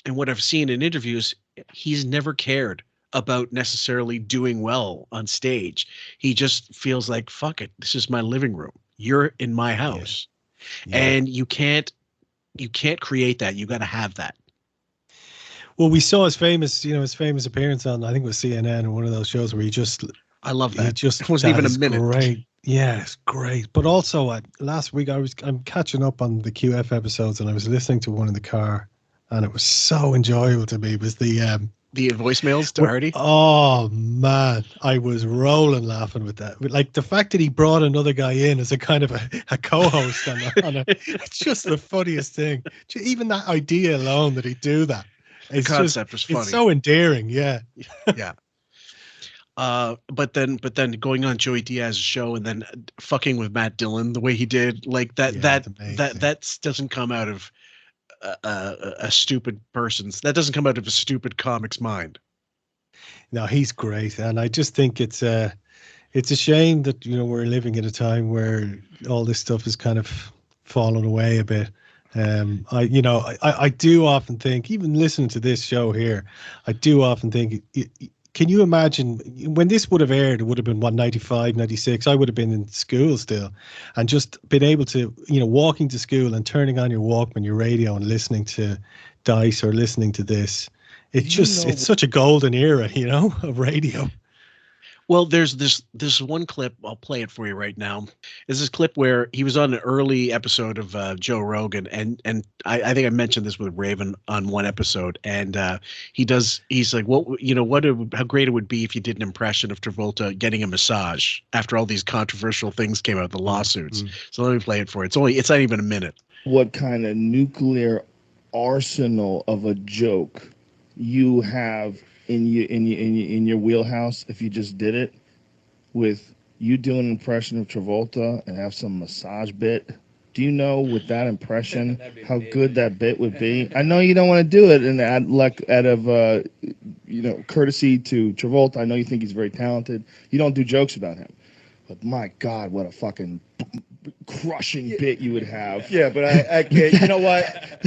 S1: and what I've seen in interviews, he's never cared about necessarily doing well on stage. He just feels like, fuck it, this is my living room. You're in my house. Yeah. And you can't create that. You got to have that.
S11: Well, we saw his famous appearance on, I think it was CNN or one of those shows where he just...
S1: I love that.
S11: It
S1: wasn't even a minute.
S11: Great. Yeah, it's great. But also, last week I'm catching up on the QF episodes, and I was listening to one in the car, and it was so enjoyable to me. It was the
S1: voicemails to Arty.
S11: Oh man, I was rolling laughing with that. Like the fact that he brought another guy in as a kind of a co-host it's just the funniest thing. Even that idea alone that he'd do that.
S1: The concept was funny.
S11: It's so endearing. Yeah.
S1: Yeah. But then going on Joey Diaz's show and then fucking with Matt Dillon the way he did, like that doesn't come out of a stupid person's. That doesn't come out of a stupid comic's mind.
S11: No, he's great, and I just think it's a shame that we're living at a time where all this stuff is kind of fallen away a bit. I do often think, even listening to this show here, I do often think. Can you imagine when this would have aired? It would have been 95, 96. I would have been in school still, and just been able to, walking to school and turning on your Walkman, your radio, and listening to Dice or listening to this. It's such a golden era, of radio.
S1: Well, there's this one clip. I'll play it for you right now. There's this clip where he was on an early episode of Joe Rogan, and I think I mentioned this with Raven on one episode, and he's like, how great it would be if you did an impression of Travolta getting a massage after all these controversial things came out, the lawsuits. Mm-hmm. So let me play it for you. It's not even a minute.
S20: What kind of nuclear arsenal of a joke you have in your wheelhouse if you just did it, with you doing an impression of Travolta and have some massage bit? Do you know with that impression how good that bit would be? I know you don't want to do it, and out of courtesy to Travolta, I know you think he's very talented. You don't do jokes about him, but my God, what a fucking crushing bit you would have.
S7: Yeah, but I can't. You know what?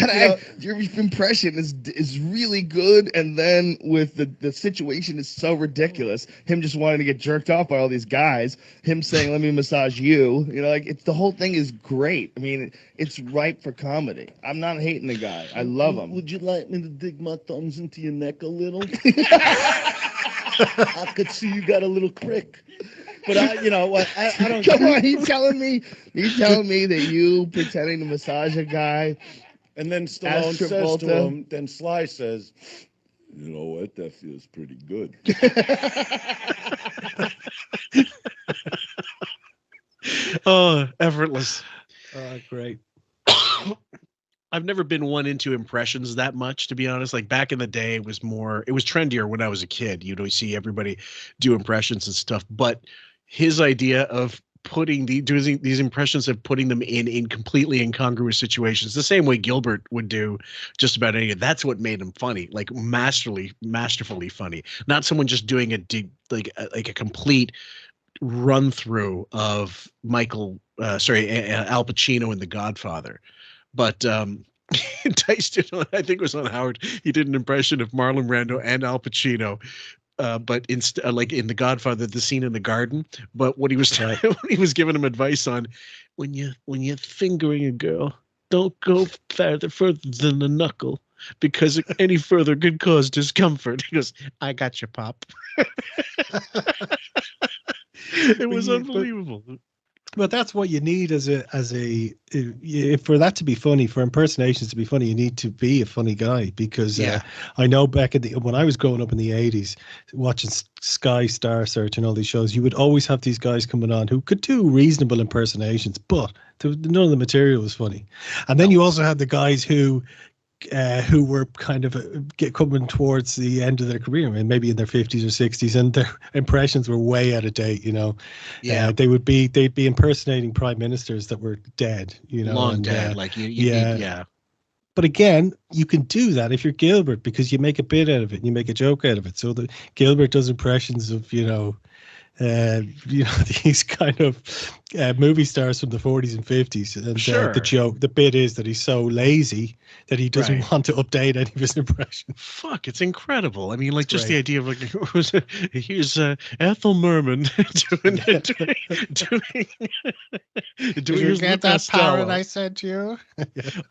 S20: Your impression is really good, and then with the situation is so ridiculous. Him just wanting to get jerked off by all these guys. Him saying, "Let me massage you." You know, like the whole thing is great. I mean, it's ripe for comedy. I'm not hating the guy. I love him.
S7: Would you like me to dig my thumbs into your neck a little? I could see you got a little crick. But you know what? I don't.
S20: Come on, he's telling me that you pretending to massage a guy,
S7: and then Stallone says to him. Then Sly says, "You know what? That feels pretty good."
S1: Oh, effortless.
S11: Great.
S1: I've never been one into impressions that much, to be honest. Like back in the day, it was trendier when I was a kid. You'd always see everybody do impressions and stuff. But his idea of doing these impressions of putting them in completely incongruous situations, the same way Gilbert would do just about any. That's what made him funny, like masterfully funny. Not someone just doing a complete run through of Al Pacino in The Godfather. But Dice did, I think it was on Howard, he did an impression of Marlon Brando and Al Pacino, but like in The Godfather, the scene in the garden. But what he was when he was giving him advice on when you're fingering a girl, don't go further than the knuckle, because any further could cause discomfort. He goes, "I got you, Pop." It was unbelievable.
S11: But that's what you need for that to be funny, for impersonations to be funny, you need to be a funny guy. Because I know back when I was growing up in the 80s, watching Sky Star Search and all these shows, you would always have these guys coming on who could do reasonable impersonations, but none of the material was funny. And then you also had the guys who were kind of coming towards the end of their career, and maybe in their 50s or 60s, and their impressions were way out of date. You know, they'd be impersonating prime ministers that were dead. You know,
S1: long dead. Like you need.
S11: But again, you can do that if you're Gilbert, because you make a bit out of it and you make a joke out of it. So Gilbert does impressions of these kind of movie stars from the 40s and 50s, and the bit is that he's so lazy that he doesn't want to update any of his impressions.
S1: Fuck, it's incredible. I mean, like, just the idea of like, here's Ethel Merman doing
S11: Did you get that parrot I sent you?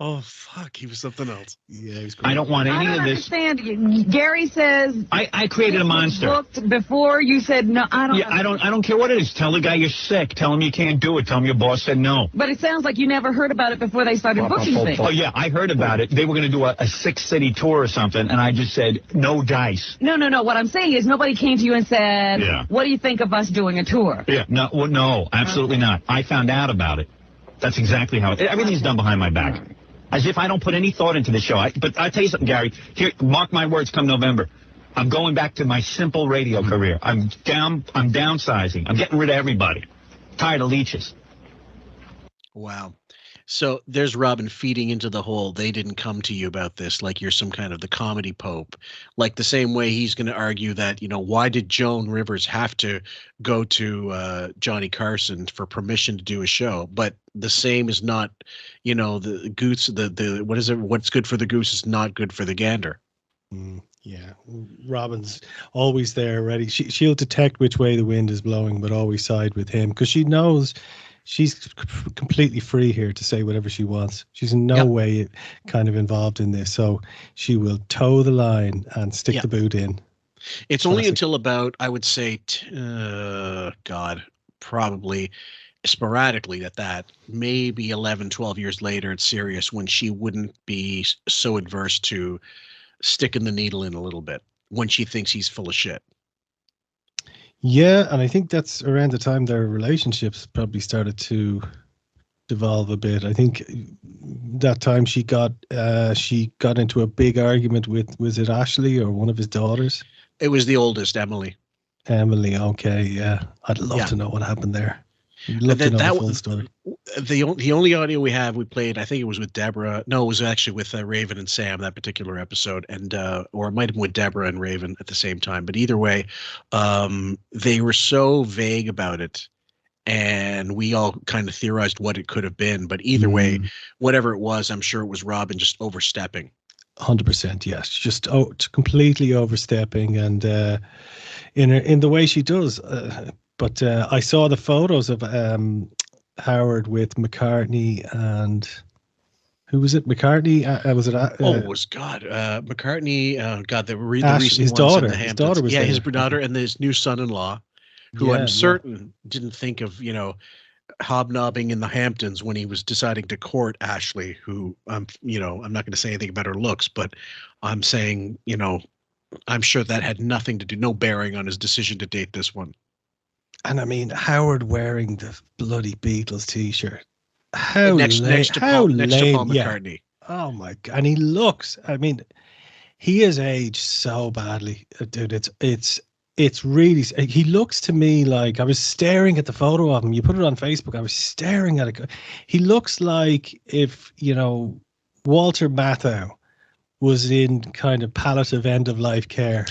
S1: Oh fuck, he was something else.
S11: Yeah, he was great.
S12: I don't want any of this.
S13: Understand. Gary says
S12: I created a monster.
S13: Booked before you said no. I don't.
S12: Yeah, I don't care what it is. Tell the guy you're sick. Tell him you can't do it. Tell him your boss said no.
S13: But it sounds like you never heard about it before they started booking things.
S12: Oh yeah, I heard about it. They were going to do a 6-city tour or something, and I just said no dice.
S13: No. What I'm saying is nobody came to you and said, "What do you think of us doing a tour?"
S12: Yeah, no, absolutely not. I found out about it. That's exactly how everything's done behind my back, as if I don't put any thought into the show. But I'll tell you something, Gary. Here, mark my words. Come November, I'm going back to my simple radio career. I'm downsizing. I'm getting rid of everybody. Tired of leeches.
S1: Wow. So there's Robin feeding into the whole, they didn't come to you about this, like you're some kind of the comedy pope. Like the same way he's going to argue that, why did Joan Rivers have to go to Johnny Carson for permission to do a show? But the same is not, the goose, what is it? What's good for the goose is not good for the gander.
S11: Yeah, Robin's always there, ready. She'll detect which way the wind is blowing, but always side with him, because she knows she's completely free here to say whatever she wants. She's in no way kind of involved in this, so she will toe the line and stick the boot in.
S1: It's only until about, I would say, probably sporadically that maybe 11, 12 years later it's serious, when she wouldn't be so adverse to sticking the needle in a little bit when she thinks he's full of shit.
S11: Yeah, and I think that's around the time their relationships probably started to devolve a bit. I think that time she got into a big argument with, was it Ashley or one of his daughters?
S1: It was the oldest, Emily.
S11: Emily, okay, yeah. I'd love to know what happened there. I'd love to know the full story.
S1: The only audio we played, I think it was with Deborah. No, it was actually with Raven and Sam, that particular episode, and or it might have been with Deborah and Raven at the same time. But either way, they were so vague about it, and we all kind of theorized what it could have been. But either way, whatever it was, I'm sure it was Robin just overstepping.
S11: 100%, yes, just completely overstepping, and in the way she does. But I saw the photos of Howard with McCartney and who was it? McCartney? Was it?
S1: It was McCartney. God, the
S11: Ash,
S1: recent
S11: his
S1: ones
S11: daughter.
S1: in the
S11: His
S1: Hamptons.
S11: daughter was
S1: yeah,
S11: there.
S1: his daughter and his new son-in-law, who I'm certain didn't think of hobnobbing in the Hamptons when he was deciding to court Ashley, who I'm not going to say anything about her looks, but I'm saying, I'm sure that had nothing to do, no bearing on his decision to date this one.
S11: And I mean, Howard wearing the bloody Beatles t-shirt. How
S1: next to Paul McCartney.
S11: Yeah. Oh my God. And he looks, I mean, he has aged so badly, dude. It's really, he looks to me like, I was staring at the photo of him. You put it on Facebook. I was staring at it. He looks like if, Walter Matthau was in kind of palliative end of life care,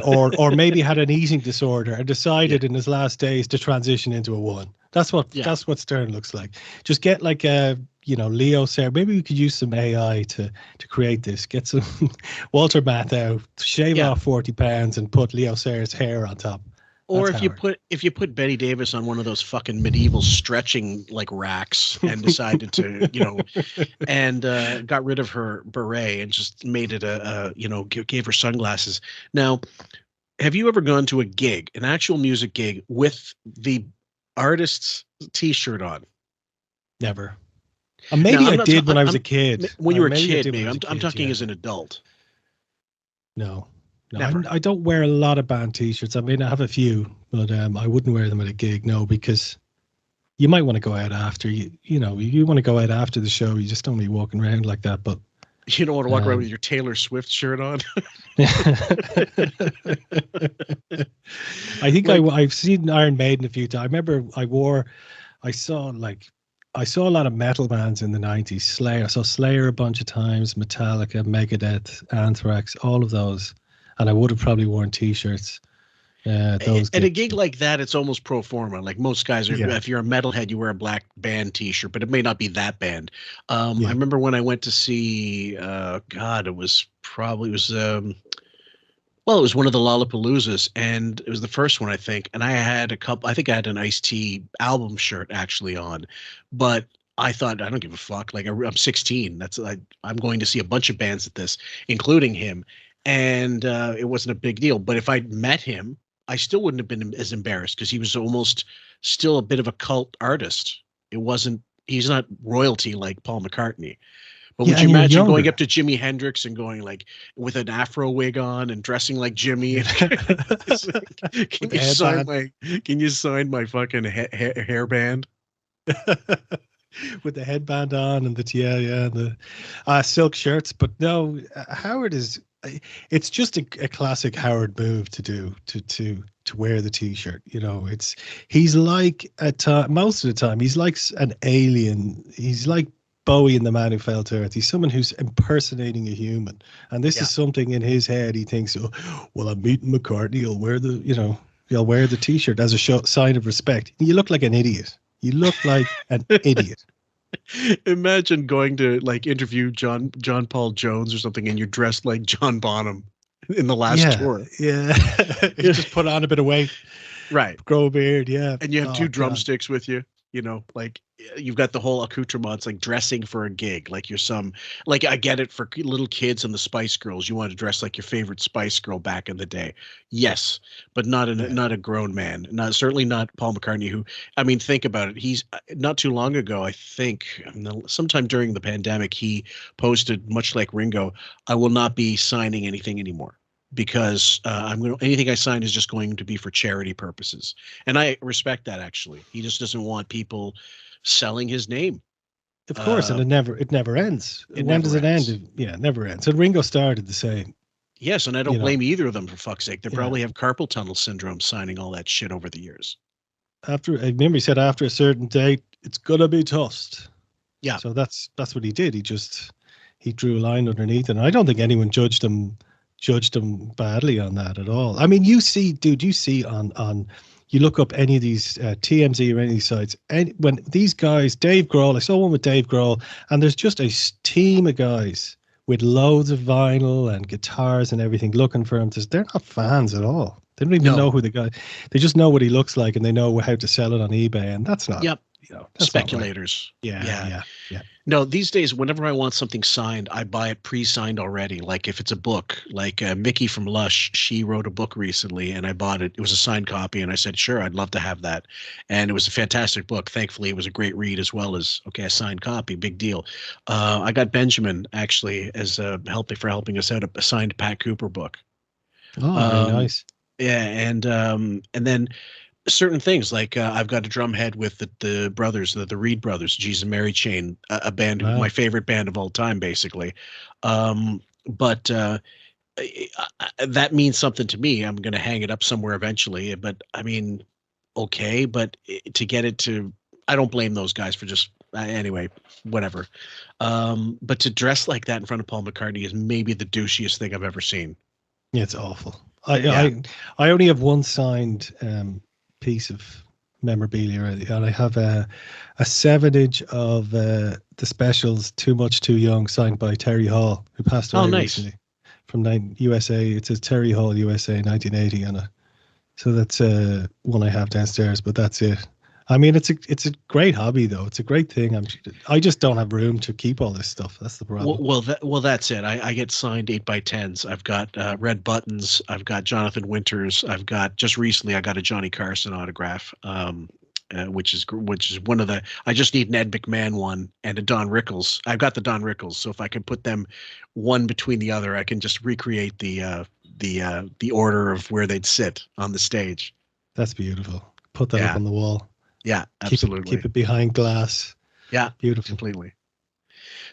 S11: or maybe had an eating disorder and decided in his last days to transition into a woman. That's what Stern looks like. Just get like a, Leo Sayre. Maybe we could use some AI to create this. Get some Walter Matthau, shave off 40 pounds and put Leo Sayre's hair on top.
S1: Or if you put Betty Davis on one of those fucking medieval stretching like racks and decided to, and got rid of her beret and just made it gave her sunglasses. Now, have you ever gone to a gig, an actual music gig with the artist's t-shirt on?
S11: Never. Maybe I did when I was a kid.
S1: When you were a kid, maybe. I'm talking as an adult.
S11: No, I don't wear a lot of band t-shirts. I mean, I have a few, but I wouldn't wear them at a gig. No, because you might want to go out after you want to go out after the show. You just don't be walking around like that. But
S1: you don't want to walk around with your Taylor Swift shirt on.
S11: I think I've seen Iron Maiden a few times. I remember I saw a lot of metal bands in the 90s. Slayer. I saw Slayer a bunch of times, Metallica, Megadeth, Anthrax, all of those. And I would have probably worn t-shirts. At
S1: a gig like that, it's almost pro forma. Like most guys, if you're a metalhead, you wear a black band t-shirt, but it may not be that band. I remember when I went to see, it was one of the Lollapaloozas, and it was the first one, I think. And I had I think I had an Ice-T album shirt actually on, but I thought, I don't give a fuck. Like I'm 16. I'm going to see a bunch of bands at this, including him. And it wasn't a big deal. But if I'd met him, I still wouldn't have been as embarrassed because he was almost still a bit of a cult artist. He's not royalty like Paul McCartney. But would you imagine going up to Jimi Hendrix and going like with an afro wig on and dressing like Jimmy? Can you sign my fucking hairband?
S11: With the headband on and the silk shirts. But no, Howard is. It's just a classic Howard move to do to wear the t-shirt. He's like most of the time he's like an alien. He's like Bowie in The Man Who Fell to Earth. He's someone who's impersonating a human, and this is something in his head. He thinks, "Oh, well, I'm meeting McCartney. I'll wear he'll wear the t-shirt as a sign of respect." You look like an idiot. You look like an idiot.
S1: Imagine going to like interview John Paul Jones or something, and you're dressed like John Bonham in the last tour.
S11: Yeah, you just put on a bit of weight,
S1: right?
S11: Grow a beard, yeah.
S1: And you have two drumsticks with you. Like you've got the whole accoutrements, like dressing for a gig. Like you're I get it for little kids and the Spice Girls. You want to dress like your favorite Spice Girl back in the day. Yes, but not a grown man. Certainly not Paul McCartney, who, I mean, think about it. He's not too long ago, I think, sometime during the pandemic, he posted, much like Ringo, I will not be signing anything anymore, because anything I sign is just going to be for charity purposes. And I respect that, actually. He just doesn't want people selling his name.
S11: Of course, and it never ends. When does it end? Yeah, it never ends. And Ringo started the same.
S1: Yes, and I don't blame either of them, for fuck's sake. They probably have carpal tunnel syndrome signing all that shit over the years.
S11: I remember he said after a certain date, it's gonna be tossed.
S1: Yeah.
S11: So that's what he did. He drew a line underneath it. And I don't think anyone judged him badly on that at all. I mean, you see on you look up any of these TMZ or any of these sites, and when these guys, Dave Grohl, I saw one with Dave Grohl, and there's just a team of guys with loads of vinyl and guitars and everything looking for him. They're not fans at all. They don't even know who the guy. They just know what he looks like, and they know how to sell it on eBay, and that's not.
S1: Yep.
S11: That's
S1: Speculators.
S11: Not right. Yeah.
S1: No, these days, whenever I want something signed, I buy it pre-signed already. Like if it's a book, like Mickey from Lush, she wrote a book recently, and I bought it. It was a signed copy, and I said, sure, I'd love to have that. And it was a fantastic book. Thankfully, it was a great read as well as, a signed copy, big deal. I got Benjamin, actually, as helping us out, a signed Pat Cooper book.
S11: Oh, very nice.
S1: Yeah, and then certain things like I've got a drum head with the brothers, the Reed brothers, Jesus and Mary Chain, a band, my favorite band of all time, basically. But that means something to me. I'm going to hang it up somewhere eventually. But I mean, okay, but to get it to, I don't blame those guys for just anyway, whatever. But to dress like that in front of Paul McCartney is maybe the douchiest thing I've ever seen.
S11: Yeah, it's awful. I only have one signed piece of memorabilia already, and I have a 7-inch of the Specials "Too Much Too Young" signed by Terry Hall, who passed away recently, from USA. It says Terry Hall USA 1980 on it. So that's one I have downstairs, but that's it. I mean, it's a great hobby though. It's a great thing. I just don't have room to keep all this stuff. That's the problem.
S1: Well, that's it. I get signed 8x10s. I've got red buttons. I've got Jonathan Winters. I've got, just recently I got a Johnny Carson autograph, which is one of the. I just need an Ed McMahon one and a Don Rickles. I've got the Don Rickles, so if I can put them one between the other, I can just recreate the order of where they'd sit on the stage.
S11: That's beautiful. Put that up on the wall.
S1: Yeah, absolutely.
S11: Keep it behind glass.
S1: Yeah,
S11: beautiful.
S1: Completely.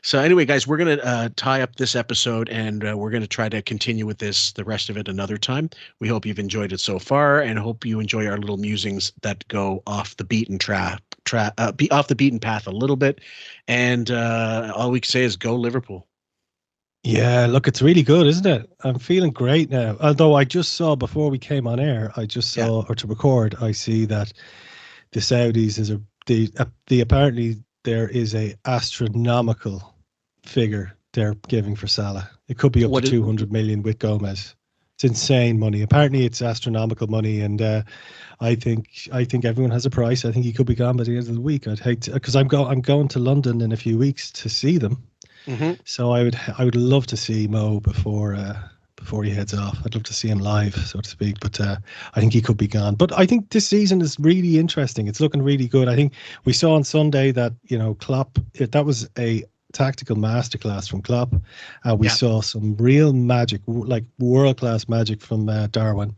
S1: So anyway, guys, we're going to tie up this episode, and we're going to try to continue with the rest of it another time. We hope you've enjoyed it so far, and hope you enjoy our little musings that go off the beaten off the beaten path a little bit. And all we can say is go Liverpool.
S11: Yeah, look, it's really good, isn't it? I'm feeling great now. Although I just saw before we came on air, or to record, I see that the Saudis apparently there is a astronomical figure they're giving for Salah. It could be up to 200 million with Gomez. It's insane money. Apparently it's astronomical money, and I think everyone has a price. I think he could be gone by the end of the week. I'd hate to, because I'm going to London in a few weeks to see them. Mm-hmm. So I would love to see Mo before he heads off. I'd love to see him live, so to speak, but I think he could be gone. But I think this season is really interesting. It's looking really good. I think we saw on Sunday that, Klopp, that was a tactical masterclass from Klopp. We saw some real magic, like world-class magic from Darwin.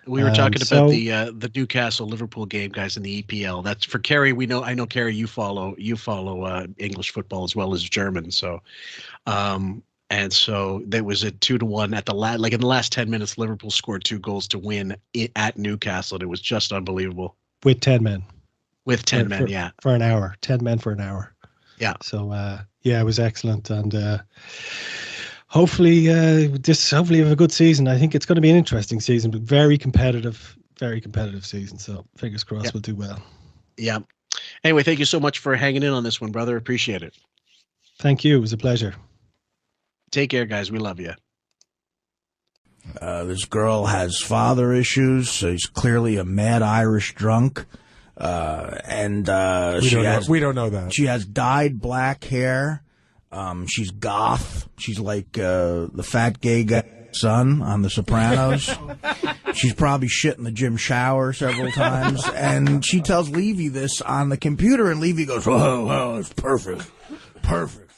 S1: We were talking about the Newcastle Liverpool game, guys, in the EPL. That's for Kerry. I know Kerry, you follow English football as well as German. So, and so there was a 2-1 at in the last 10 minutes. Liverpool scored 2 goals to win at Newcastle. And it was just unbelievable.
S11: With 10 men.
S1: With 10 men, yeah.
S11: For an hour. 10 men for an hour.
S1: Yeah.
S11: So it was excellent, and hopefully have a good season. I think it's going to be an interesting season, but very competitive season. So fingers crossed we'll do well.
S1: Yeah. Anyway, thank you so much for hanging in on this one, brother. Appreciate it.
S11: Thank you. It was a pleasure.
S1: Take care, guys. We love you.
S7: This girl has father issues. So he's clearly a mad Irish drunk. We don't
S10: know that.
S7: She has dyed black hair. She's goth. She's like the fat gay guy son on The Sopranos. She's probably shit in the gym shower several times. And she tells Levy this on the computer, and Levy goes, "Whoa, it's perfect. Perfect."